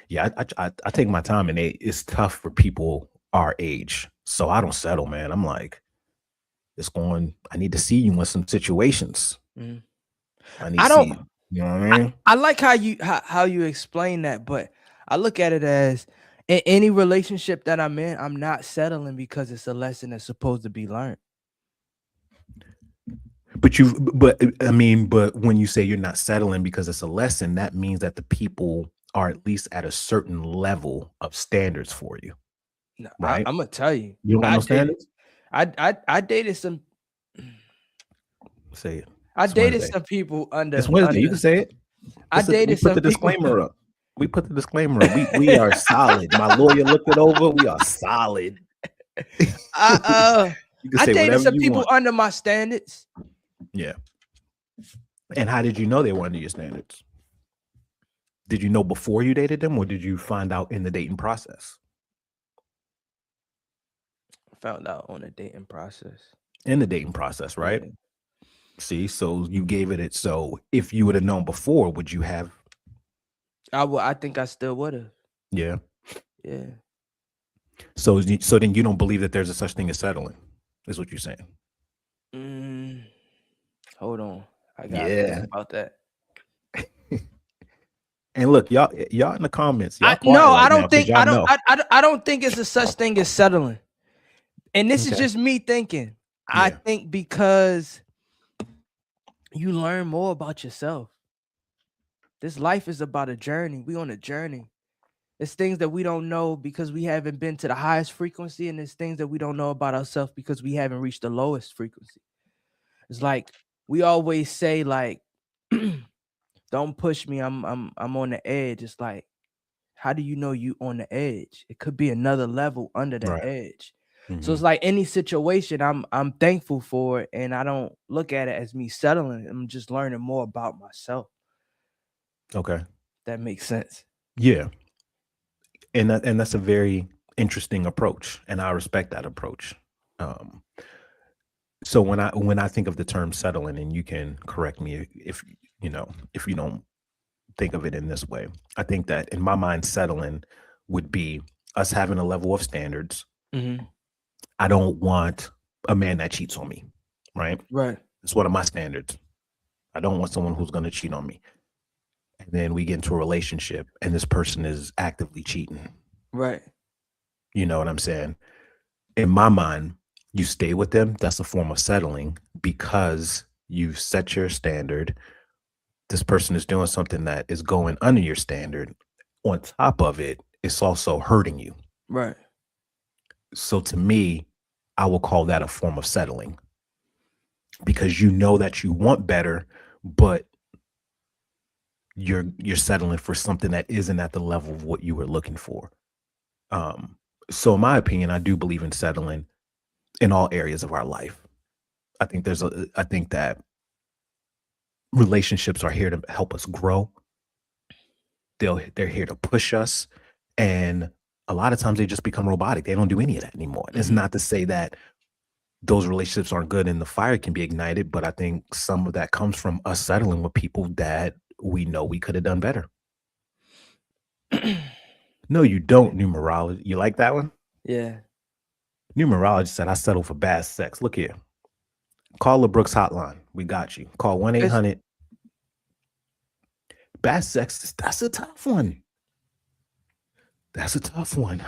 yeah, I take my time, and it's tough for people our age. So I don't settle, man. I'm like, I need to see you in some situations. Mm-hmm. I need to see you. You know what I mean? I like how you explain that, but I look at it as in any relationship that I'm in, I'm not settling because it's a lesson that's supposed to be learned. But I mean, but when you say you're not settling because it's a lesson, that means that the people are at least at a certain level of standards for you, No, right? I'm gonna tell you, You don't got I no dated, standards? I dated some, Say it. I It's dated Wednesday. some people It's Wednesday. You can say it. I We dated put the some people. disclaimer up. We put the disclaimer up. We are solid. My lawyer looked it over. We are solid. I You can I say dated whatever some you people want. under my standards. Yeah. And how did you know they were under your standards? Did you know before you dated them, or did you find out in the dating process? Found out on the dating process. In the dating process, right? Yeah. See, so you gave it. So if you would have known before, would you have? I think I still would have. Yeah. Yeah. So then you don't believe that there's a such thing as settling, is what you're saying? Hold on, I gotta Yeah. think about that. And look, y'all in the comments, y'all quiet No, right I now don't because think y'all know. I don't think it's a such thing as settling. And this is Okay. just me thinking. I Yeah. think because you learn more about yourself. This life is about a journey. We on a journey. It's things that we don't know because we haven't been to the highest frequency, and there's things that we don't know about ourselves because we haven't reached the lowest frequency. It's like we always say, like, don't push me. I'm on the edge. It's like, how do you know you on the edge? It could be another level under the Right. edge. Mhm. So it's like any situation, I'm thankful for it, and I don't look at it as me settling. I'm just learning more about myself. Okay. That makes sense. Yeah. And that's a very interesting approach, and I respect that approach. So when I think of the term settling, and you can correct me if you don't think of it in this way, I think that in my mind, settling would be us having a level of standards. Mm-hmm. I don't want a man that cheats on me, right? Right. It's one of my standards. I don't want someone who's going to cheat on me. And then we get into a relationship, and this person is actively cheating. Right. You know what I'm saying? In my mind, you stay with them. That's a form of settling because you've set your standard. This person is doing something that is going under your standard. On top of it, it's also hurting you. Right. So to me, I will call that a form of settling because you know that you want better, but you're settling for something that isn't at the level of what you were looking for. So in my opinion, I do believe in settling in all areas of our life. I think that relationships are here to help us grow. They're here to push us, and a lot of times they just become robotic. They don't do any of that anymore. Mm-hmm. It's not to say that those relationships aren't good and the fire can be ignited, but I think some of that comes from us settling with people that we know we could have done better. No, you don't, numerology. You like that one? Yeah. Numerology said, I settle for bad sex. Look here. Call the Brooks hotline. We got you. Call 1-800. Bad sex, that's a tough one. That's a tough one.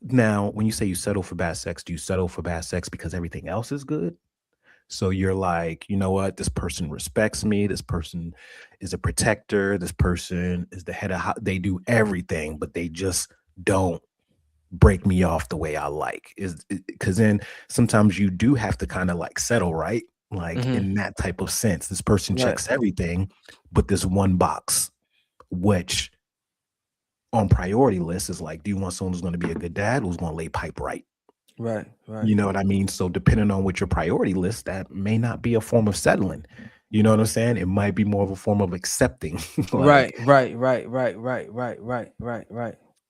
Now, when you say you settle for bad sex, do you settle for bad sex because everything else is good? So you're like, you know what? This person respects me. This person is a protector. This person is the head of they do everything, but they just don't break me off the way I like. Because then sometimes you do have to kind of like settle, right? Like in that type of sense, this person checks everything, but this one box, which on priority list is like, do you want someone who's going to be a good dad who's going to lay pipe right? Right. You know what I mean? So depending on what your priority list, that may not be a form of settling. You know what I'm saying? It might be more of a form of accepting. Like, right.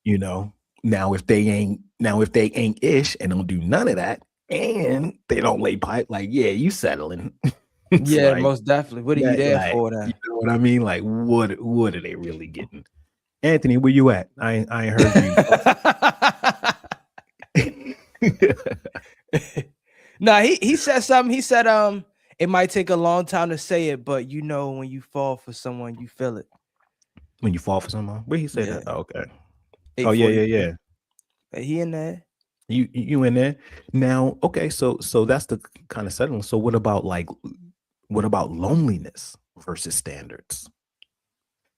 You know, now if they ain't ish and don't do none of that and they don't lay pipe, like, yeah, you settling. Yeah, like, most definitely. What are you there for then? You know what I mean? Like, what are they really getting? Anthony, where you at? I ain't heard you. No, he said something. He said, it might take a long time to say it, but you know, when you fall for someone, you feel it. When you fall for someone? Where he say that? Oh, okay. Oh, 842. yeah. He in there. You in there now? Okay, so that's the kind of settling. So what about like What about loneliness versus standards?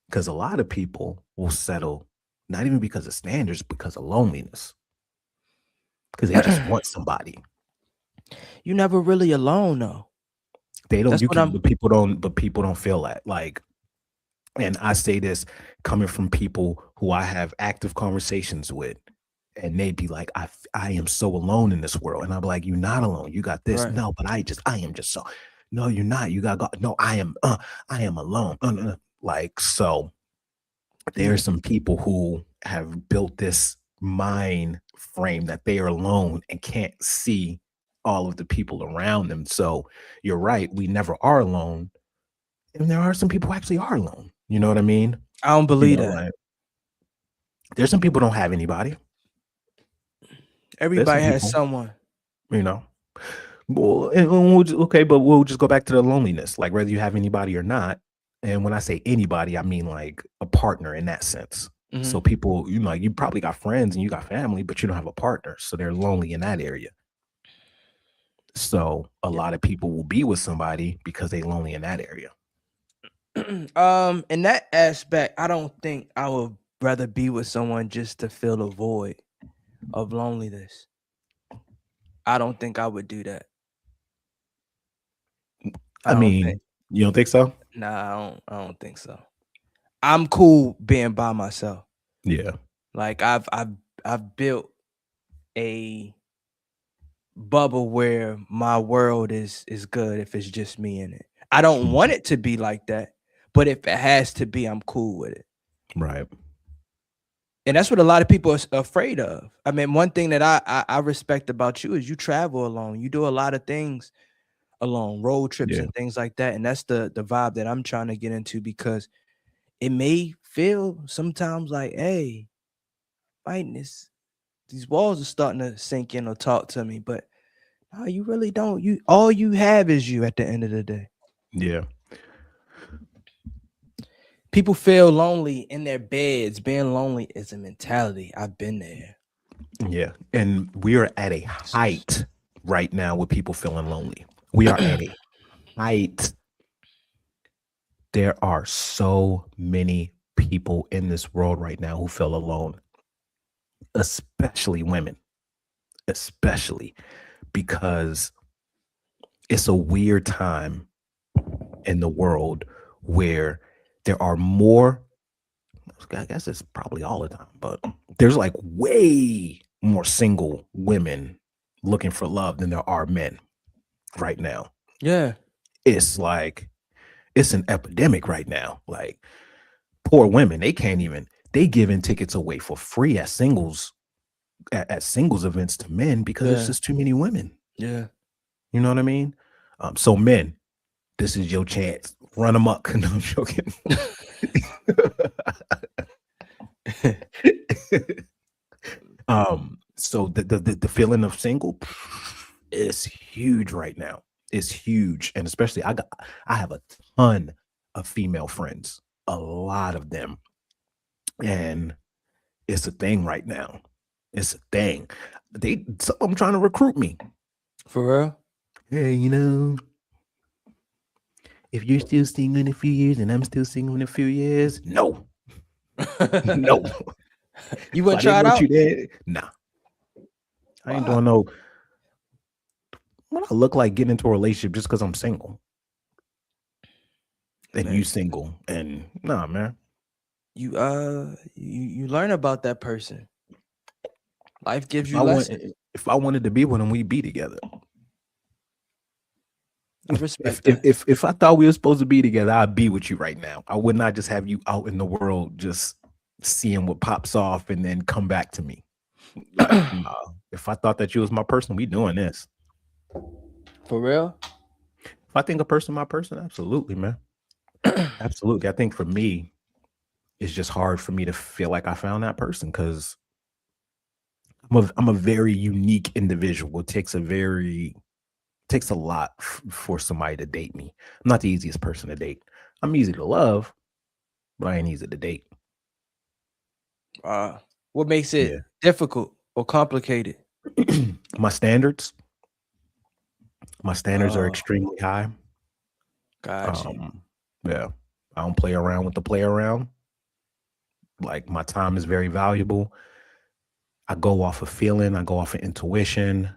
Because a lot of people will settle not even because of standards, because of loneliness. Because they just want somebody. You never really alone though. They don't. That's You what can, I'm. but people don't. But people don't feel that. Like, and I say this coming from people who I have active conversations with, and they'd be like, I am so alone in this world," and I'm like, "You're not alone. You got this." Right. No, but I am just so. No, you're not. You got God. No, I am alone. Like, so. There are some people who have built this mind frame that they are alone and can't see all of the people around them. So you're right, we never are alone. And there are some people who actually are alone. You know what I mean? I don't You believe know, that. like, there's some people who don't have anybody. There's some Everybody has people, someone. you know. Well, and okay, but we'll just go back to the loneliness, like whether you have anybody or not. And when I say anybody, I mean like a partner in that sense. So people, you know, you probably got friends and you got family, but you don't have a partner. So they're lonely in that area. So a lot of people will be with somebody because they're lonely in that area. In that aspect, I don't think I would rather be with someone just to fill a void of loneliness. I don't think I would do that. I mean, you don't think so? Nah, I don't think so. I'm cool being by myself. Yeah. Like I've built a bubble where my world is good if it's just me in it. I don't want it to be like that, but if it has to be, I'm cool with it. Right. And that's what a lot of people are afraid of. I mean, one thing that I respect about you is you travel alone. You do a lot of things alone, road trips and things like that. And that's the vibe that I'm trying to get into, because it may feel sometimes like, hey, these walls are starting to sink in or talk to me, but no, you really don't. All you have is you at the end of the day. Yeah. People feel lonely in their beds. Being lonely is a mentality. I've been there. Yeah. And we are at a height right now with people feeling lonely. We are at a height. There are so many people in this world right now who feel alone, especially women, especially because it's a weird time in the world where there are more, I guess it's probably all the time, but there's like way more single women looking for love than there are men right now. Yeah. It's like, it's an epidemic right now. Like, poor women, they giving tickets away for free at singles events to men because there's just too many women. Yeah. You know what I mean? So men, this is your chance. Run amok. No, I'm joking. So the feeling of single is huge right now. It's huge. And especially I have a ton of female friends, a lot of them. And it's a thing right now. It's a thing. Some of them trying to recruit me. For real? Hey, you know, if you're still single in a few years and I'm still single in a few years, no. No. You wouldn't try it out? Nah. I ain't doing no. What I look like getting into a relationship just because I'm single. And you single. And nah, man. You learn about that person. Life gives you lessons. If I wanted to be with him, we'd be together. I respect that. If I thought we were supposed to be together, I'd be with you right now. I would not just have you out in the world just seeing what pops off and then come back to me. Like, nah. If I thought that you was my person, we doing this. For real? If I think a person my person, absolutely, man. Absolutely. I think for me, it's just hard for me to feel like I found that person because I'm a very unique individual. It takes a lot for somebody to date me. I'm not the easiest person to date. I'm easy to love, but I ain't easy to date. What makes it difficult or complicated? My standards are extremely high. Gotcha. Yeah, I don't play around with the play around. Like, my time is very valuable. I go off of feeling. I go off of intuition.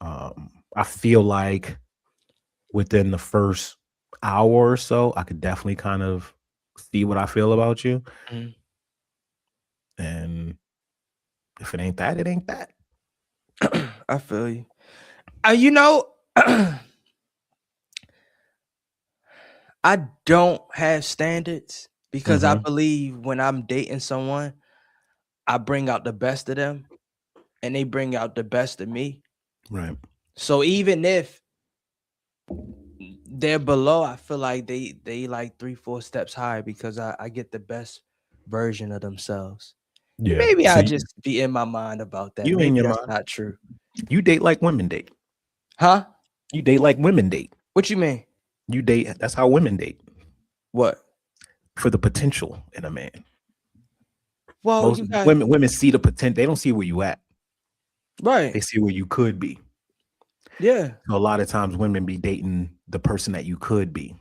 I feel like within the first hour or so, I could definitely kind of see what I feel about you. Mhm. And if it ain't that, it ain't that. I feel you. You know, I don't have standards because I believe when I'm dating someone, I bring out the best of them and they bring out the best of me. Right. So even if they're below, I feel like they like 3-4 steps higher because I get the best version of themselves. Yeah. Maybe So I just be in my mind about that. you in Maybe your that's mind. not true. You date like women date. Huh? You date like women date. What you mean? You date. That's how women date. What? For the potential in a man. Well, Most you got women see the potential. They don't see where you at. right. They see where you could be. Yeah. So a lot of times women be dating the person that you could be.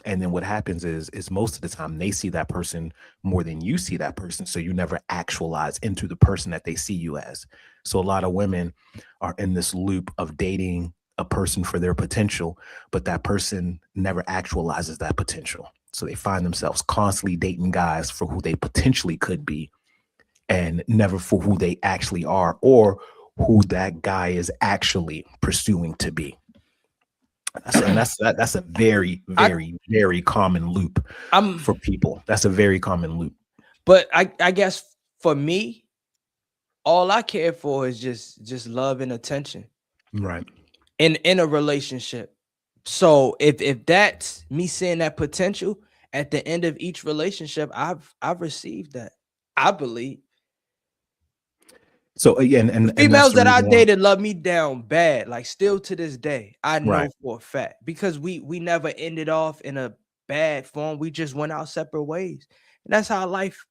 And then what happens is most of the time they see that person more than you see that person. So you never actualize into the person that they see you as. So a lot of women are in this loop of dating a person for their potential, but that person never actualizes that potential. So they find themselves constantly dating guys for who they potentially could be and never for who they actually are or who that guy is actually pursuing to be. That's a very, very, very common loop for people. That's a very common loop. But I guess for me, all I care for is just love and attention. Right. In a relationship. So if that's me seeing that potential at the end of each relationship, I've received that. I believe. So again, and that's Females the that I reason why. dated love me down bad, like still to this day. I know Right. for a fact because we never ended off in a bad form. We just went our separate ways, and that's how life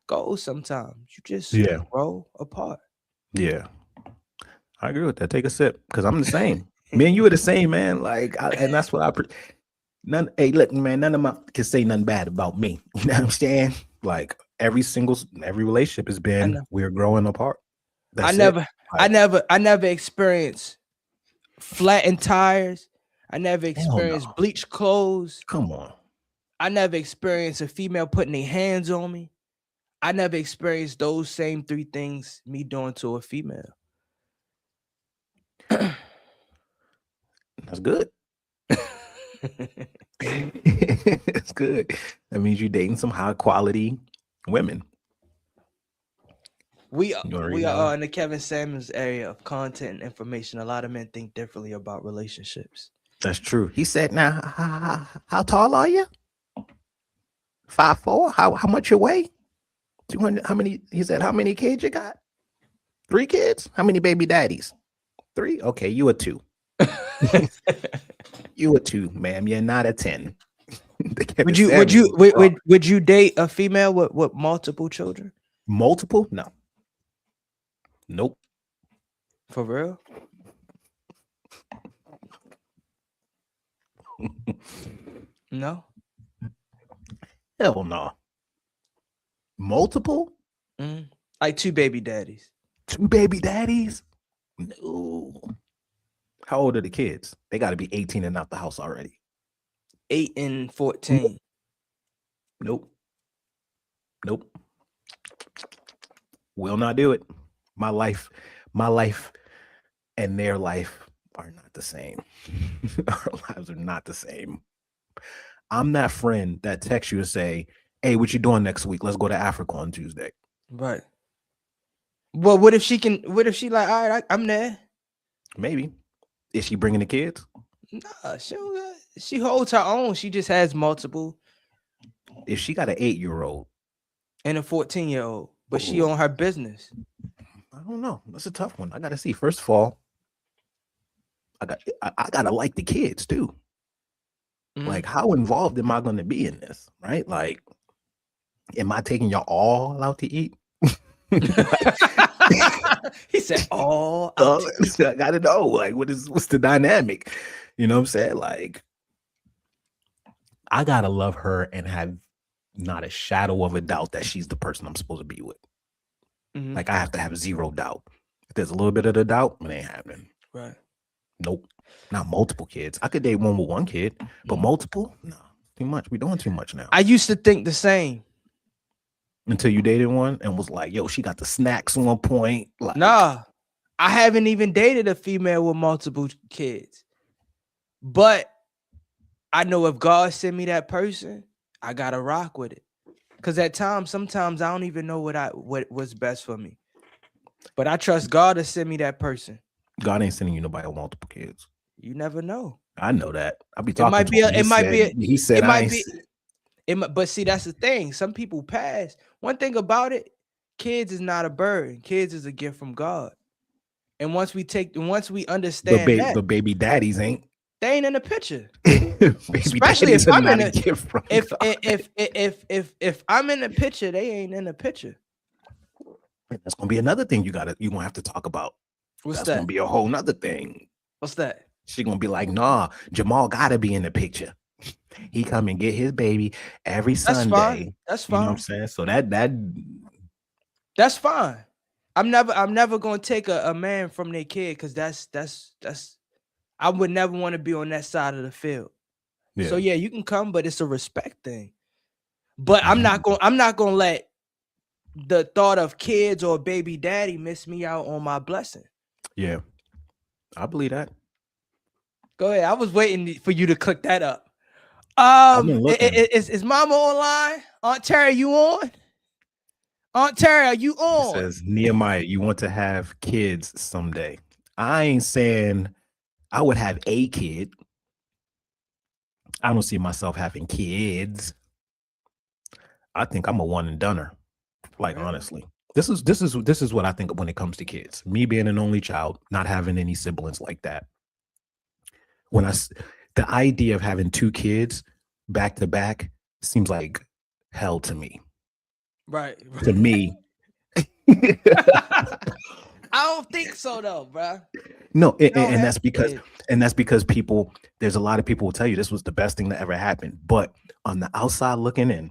goes. Sometimes you just grow apart. Yeah, I agree with that. Take a sip because I'm the same. Me and you are the same, man. Like, and that's what none. Hey, look, man. None of my can say nothing bad about me. You know what I'm saying? Like every relationship has been we're growing apart. That's it. I never experienced flattened tires. I never experienced bleached clothes. Come on. I never experienced a female putting their hands on me. I never experienced those same 3 things me doing to a female. That's good. It's good. That means you're dating some high quality women. We are in the Kevin Samuels area of content and information. A lot of men think differently about relationships. That's true. He said, "Now, how tall are you? 5'4". How much you weigh? 200. How many? He said, how many kids you got? 3 kids. How many baby daddies? 3. Okay, you a 2. You a 2, ma'am. You're not a 10. Would you date a female with multiple children? Multiple? No. Nope. For real? No. Hell no. Multiple? Like 2 baby daddies. 2 baby daddies? No. How old are the kids? They got to be 18 and out the house already. 8 and 14. Nope. Will not do it. My life and their life are not the same. Our lives are not the same. I'm that friend that texts you and say, "Hey, what you doing next week? Let's go to Africa on Tuesday." Right. Well, what if she like, all right, I'm there. Maybe. Is she bringing the kids? Nah, she holds her own. She just has multiple. If she got an 8-year-old and a 14-year-old, but she on her business. I don't know. That's a tough one. I gotta see. First of all, I gotta like the kids too. Like, how involved am I gonna be in this? Right? Like, am I taking y'all all out to eat? He said, "Oh, I gotta know. Like, what's the dynamic?" You know what I'm saying? Like, I gotta love her and have not a shadow of a doubt that she's the person I'm supposed to be with. Mhm. Like I have to have zero doubt. If there's a little bit of the doubt, it ain't happening. Right. Nope. Not multiple kids. I could date one with one kid, but multiple? No, too much. We're doing too much now. I used to think the same. Until you dated one and was like, yo, she got the snacks on point. Like, Nah, I haven't even dated a female with multiple kids. But I know if God sent me that person, I gotta rock with it. Cause at times, sometimes I don't even know what's best for me. But I trust God to send me that person. God ain't sending you nobody with multiple kids. You never know. I know that. I'll be It talking might to be. him. It might be. He said, It I might ain't. be. But see, that's the thing. Some people pass. One thing about it, kids is not a burden. Kids is a gift from God. And once we understand that, The baby daddies ain't. they ain't in the picture. Baby Especially if daddies are I'm in not a the gift from if God. if I'm in the picture, they ain't in the picture. That's gonna be another thing you gonna have to talk about. What's That's that? gonna be a whole nother thing. What's that? She gonna be like, nah, Jamal gotta be in the picture. He come and get his baby every That's Sunday. fine. That's You know what I'm fine. saying? So That's fine. I'm never gonna take a man from their kid because that's I would never want to be on that side of the field. yeah. So yeah, you can come, but it's a respect thing. But I'm not gonna let the thought of kids or baby daddy miss me out on my blessing. Yeah. I believe that. Go ahead. I was waiting for you to click that up. been looking. Is Mama online? Aunt Terry, you on? Aunt Terry, are you It on? says, Nehemiah, you want to have kids someday. I ain't saying I would have a kid. I don't see myself having kids. I think I'm a one and doneer. Like, Really? honestly. This is what I think when it comes to kids. Me being an only child, not having any siblings like that. The idea of having two kids back to back seems like hell to me. Right. To me. I don't think so though, bro. No, Don't and have that's because kids. there's a lot of people will tell you this was the best thing that ever happened. But on the outside looking in,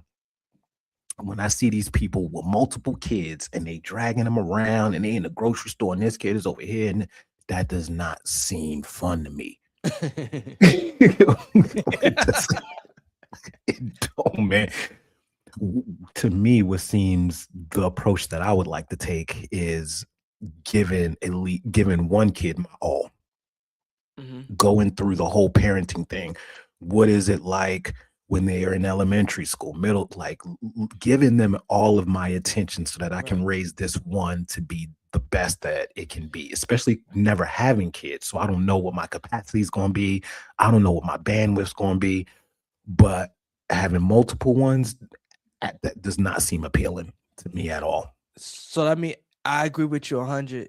when I see these people with multiple kids and they dragging them around and they in the grocery store and this kid is over here, and that does not seem fun to me. It don't, man. To me, what seems the approach that I would like to take is giving one kid my all. Going through the whole parenting thing. What is it like when they are in elementary school, middle, like giving them all of my attention so that I can raise this one to be the best that it can be, especially never having kids. So I don't know what my capacity is going to be. I don't know what my bandwidth's going to be, but having multiple ones, that does not seem appealing to me at all. So I agree with you 100%.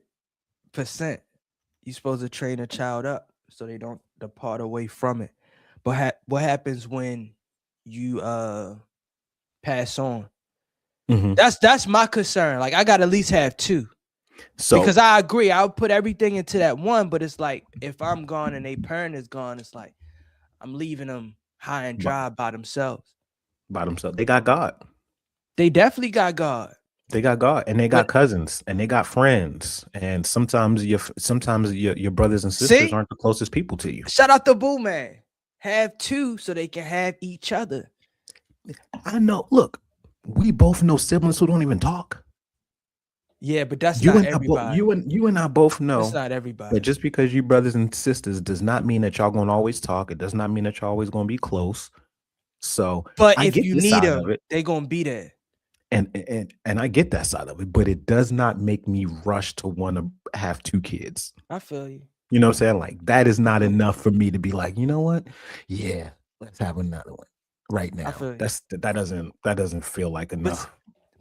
You're supposed to train a child up so they don't depart away from it. But what happens when you pass on? That's my concern. Like I got to at least have two. So because I agree, I'll put everything into that one, but it's like if I'm gone and a parent is gone, it's like I'm leaving them high and dry by themselves. They got God. They definitely got God. They got God, and they got cousins, and they got friends, and sometimes your brothers and sisters aren't the closest people to you. Shout out to Boo Man. Have two so they can have each other. I know. Look, we both know siblings who don't even talk. Yeah, but that's not everybody. You and I both know. That's not everybody. But just because you brothers and sisters does not mean that y'all gonna always talk. It does not mean that y'all always gonna be close. So, but if you need them, they're gonna be there. And I get that side of it, but it does not make me rush to want to have two kids. I feel you. You know what I'm saying? Like that is not enough for me to be like, you know what? Yeah, let's have another one right now. That doesn't feel like enough.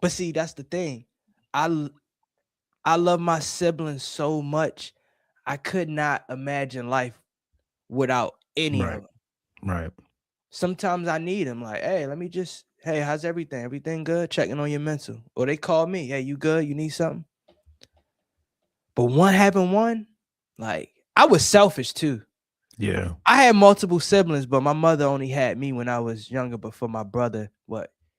But see, that's the thing. I love my siblings so much. I could not imagine life without any of them. Right. Sometimes I need them. Like, hey, how's everything? Everything good? Checking on your mental. Or they call me. Hey, you good? You need something? But like, I was selfish too. Yeah. I had multiple siblings, but my mother only had me when I was younger. But for my brother,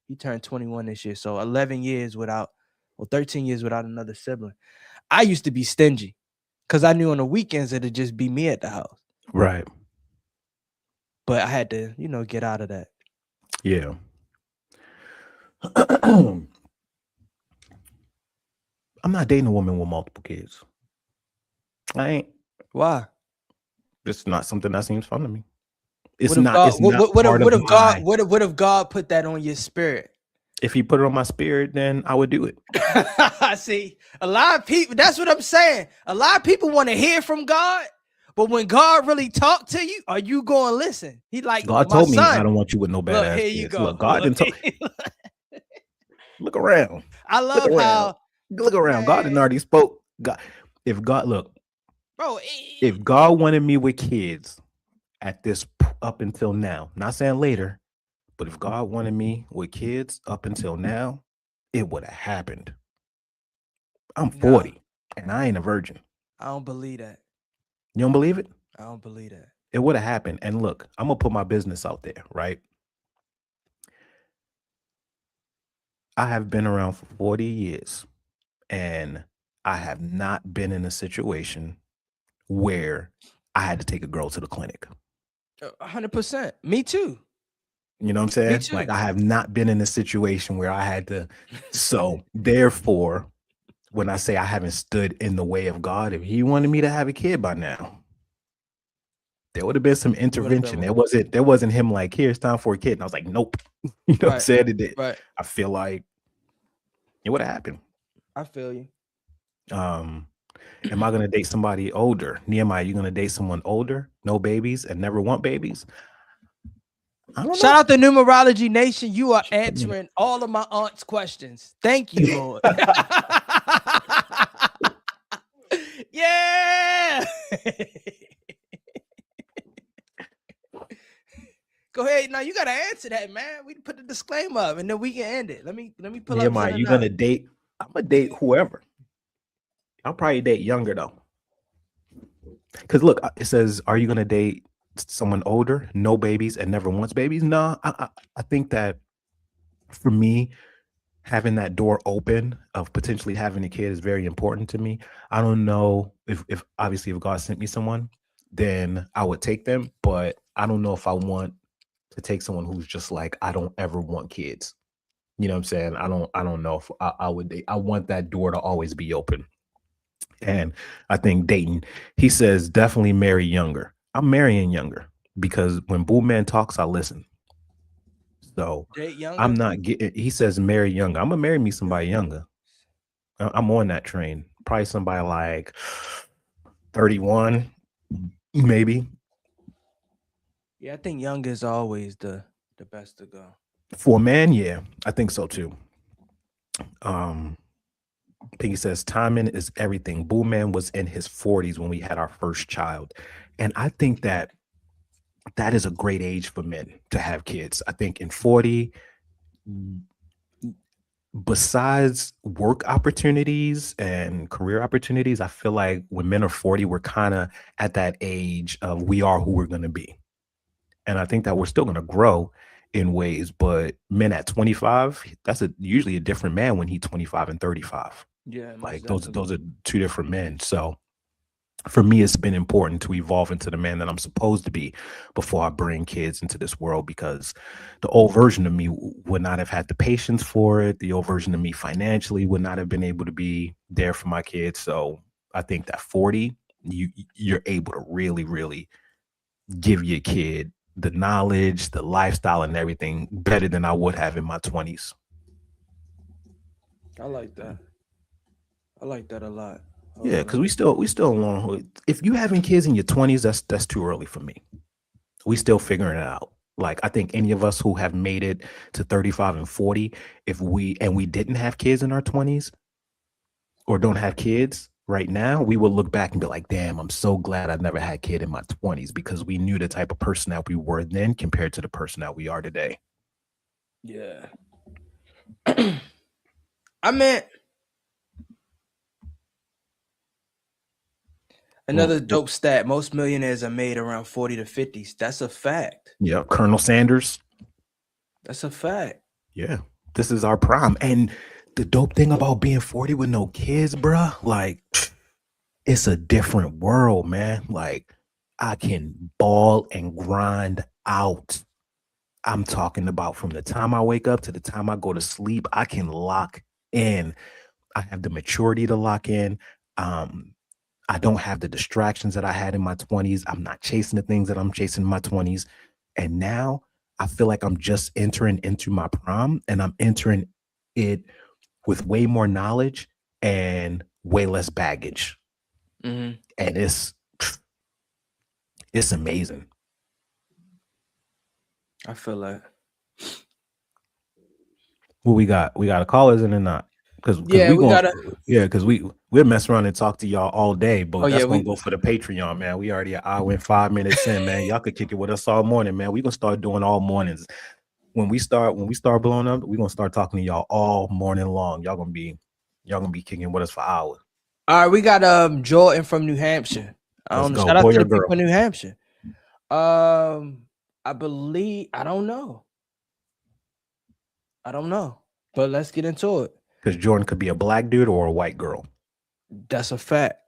he turned 21 this year, so 11 years without, or 13 years without another sibling. I used to be stingy because I knew on the weekends it'd just be me at the house. Right. But I had to, get out of that. Yeah. I'm not dating a woman with multiple kids. I ain't. Why? It's not something that seems fun to me. It's What if not. God? It's not part of my. What if God put that on your spirit? If he put it on my spirit, then I would do it. See, a lot of people. That's what I'm saying. A lot of people want to hear from God, but when God really talk to you, are you going to listen? He like, God my told me son. I don't want you with no Look, badass here kids. you go. Look, God didn't talk. Look around. I love how. Look around. God didn't already spoke. God, if God bro, if God wanted me with kids at this up until now, not saying later, but if God wanted me with kids up until now, it would have happened. I'm 40 and I ain't a virgin. I don't believe that. You don't believe it? I don't believe that. It would have happened. And look, I'm gonna put my business out there, right? I have been around for 40 years and I have not been in a situation where I had to take a girl to the clinic. 100%. Me too. You know what I'm saying? Me too. Like I have not been in a situation where I had to. So therefore, when I say I haven't stood in the way of God, if he wanted me to have a kid by now, there would have been some intervention. There wasn't him like, here, it's time for a kid. And I was like, nope. You know what I'm saying? It did. Right. I feel like it would have happened. I feel you. Am I gonna date somebody older? Nehemiah, you gonna date someone older, no babies, and never want babies? I don't Shout know. out to Numerology Nation. You are answering all of my aunt's questions. Thank you, Lord. Yeah. Go ahead. Now you gotta answer that, man. We put the disclaimer up and then we can end it. Let me pull up. Nehemiah, you gonna date? I'm gonna date whoever. I'll probably date younger though. Because look, it says, are you gonna date someone older, no babies, and never wants babies? No, I think that for me, having that door open of potentially having a kid is very important to me. I don't know if obviously if God sent me someone, then I would take them, but I don't know if I want to take someone who's just like, I don't ever want kids. You know what I'm saying? I don't know if I would date. I want that door to always be open. And I think dating, he says, definitely marry younger. I'm marrying younger because when Boo Man talks, I listen. So I'm not getting, he says, marry younger. I'm going to marry me somebody younger. I'm on that train. Probably somebody like 31, maybe. Yeah, I think young is always the best to go. For a man, yeah, I think so too. Pinky says, timing is everything. Boo Man was in his 40s when we had our first child. And I think that is a great age for men to have kids. I think in 40, besides work opportunities and career opportunities, I feel like when men are 40, we're kind of at that age of we are who we're going to be. And I think that we're still going to grow in ways, but men at 25, that's usually a different man when he's 25 and 35. Yeah, like those are two different men. So for me, it's been important to evolve into the man that I'm supposed to be before I bring kids into this world, because the old version of me would not have had the patience for it. The old version of me financially would not have been able to be there for my kids. So I think that 40, you're able to really, really give your kid the knowledge, the lifestyle, and everything better than I would have in my 20s. I like that. I like that a lot. Yeah, because we still long. If you having kids in your 20s, that's too early for me. We still figuring it out. Like I think any of us who have made it to 35 and 40, if we didn't have kids in our 20s or don't have kids right now, we will look back and be like, damn, I'm so glad I never had a kid in my 20s, because we knew the type of person that we were then compared to the person that we are today. Yeah. I mean, Another dope stat: most millionaires are made around 40 to 50s. That's a fact. Yeah, Colonel Sanders. That's a fact. Yeah, this is our prime. And the dope thing about being 40 with no kids, bruh, like, it's a different world, man. Like, I can ball and grind out. I'm talking about from the time I wake up to the time I go to sleep, I can lock in. I have the maturity to lock in. I don't have the distractions that I had in my 20s. I'm not chasing the things that I'm chasing in my 20s. And now I feel like I'm just entering into my prime, and I'm entering it with way more knowledge and way less baggage. Mm-hmm. And it's amazing. I feel like. What we got? We got a callers in or not? Because we'll mess around and talk to y'all all day, but that's gonna go for the Patreon, man. We already an hour and 5 minutes in, man. Y'all could kick it with us all morning, man. We gonna start doing all mornings. When we start blowing up, we're gonna start talking to y'all all morning long. Y'all gonna be kicking with us for hours. All right, we got Jordan from New Hampshire. Shout out to the people in New Hampshire. I believe I don't know, but let's get into it. Because Jordan could be a black dude or a white girl. That's a fact.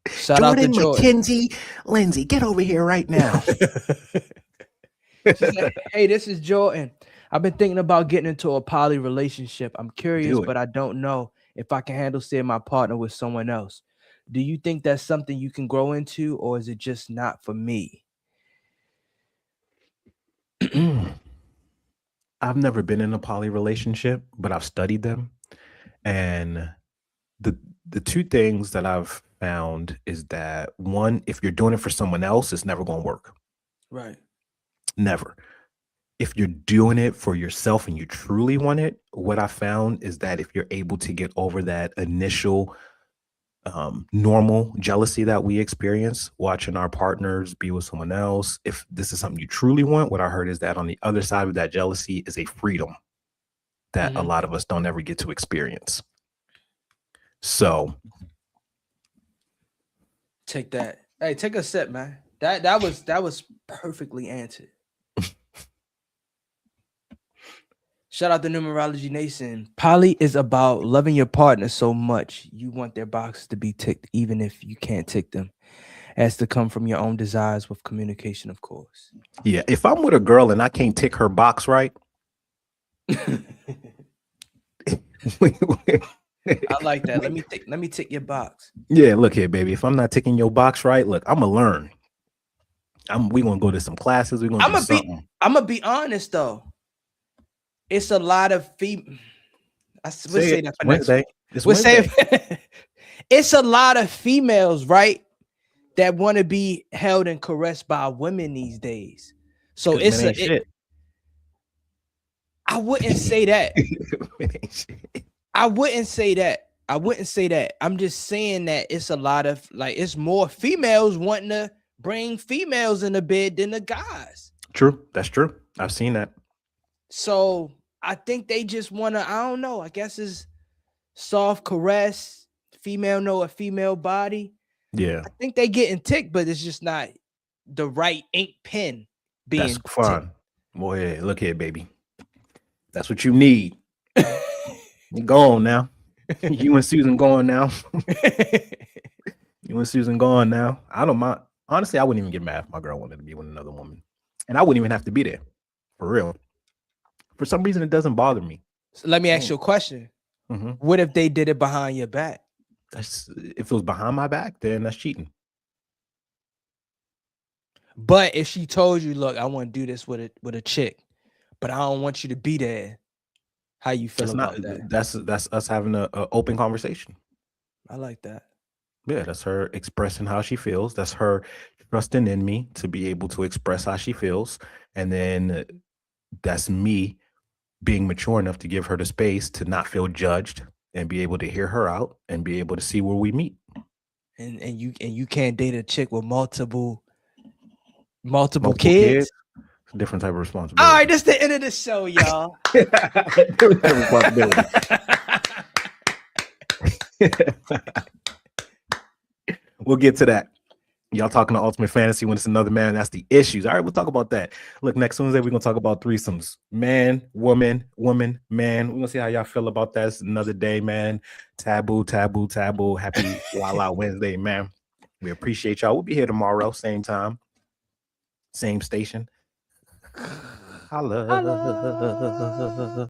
Shout out to Jordan. McKenzie, Lindsay, get over here right now. She said, hey, this is Jordan. I've been thinking about getting into a poly relationship. I'm curious, but I don't know if I can handle seeing my partner with someone else. Do you think that's something you can grow into, or is it just not for me? I've never been in a poly relationship, but I've studied them. And the two things that I've found is that, one, if you're doing it for someone else, it's never going to work. Right. Never. If you're doing it for yourself and you truly want it, what I found is that if you're able to get over that initial normal jealousy that we experience watching our partners be with someone else, if this is something you truly want, what I heard is that on the other side of that jealousy is a freedom that a lot of us don't ever get to experience. So take that. Hey, take a sip, man. That was perfectly answered. Shout out to Numerology Nation. Poly is about loving your partner so much you want their boxes to be ticked, even if you can't tick them. It has to come from your own desires with communication, of course. Yeah, if I'm with a girl and I can't tick her box right, I like that. Let me tick your box. Yeah, look here, baby. If I'm not ticking your box right, look, I'm gonna learn. We gonna go to some classes. We're gonna do something. I'm gonna be honest though. It's a lot of females. It's a lot of females, right, that want to be held and caressed by women these days. So I wouldn't say that. I wouldn't say that. I'm just saying that it's a lot of it's more females wanting to bring females in the bed than the guys. True, that's true. I've seen that. So I think they just want to, I don't know, I guess it's soft caress, female know a female body. Yeah. I think they getting ticked, but it's just not the right ink pen being That's fun. Boy, look here, baby. That's what you need. You go on now. You and Susan going now. You and Susan going now. I don't mind. Honestly, I wouldn't even get mad if my girl wanted to be with another woman. And I wouldn't even have to be there. For real. For some reason, it doesn't bother me. So let me ask you a question. What if they did it behind your back? If it was behind my back, then that's cheating. But if she told you, look, I want to do this with a chick, but I don't want you to be there, how you feel about that? That's us having an open conversation. I like that. Yeah, that's her expressing how she feels. That's her trusting in me to be able to express how she feels. And then that's me being mature enough to give her the space to not feel judged and be able to hear her out and be able to see where we meet. And you can't date a chick with multiple kids. Different type of responsibility. All right, that's the end of the show, y'all. Different type of responsibility. We'll get to that. Y'all talking to Ultimate Fantasy when it's another man. That's the issues. All right, we'll talk about that. Look, next Wednesday, we're going to talk about threesomes. Man, woman, woman, man. We're going to see how y'all feel about that. It's another day, man. Taboo, taboo, taboo. Happy Wild Out Wednesday, man. We appreciate y'all. We'll be here tomorrow, same time, same station. Holla.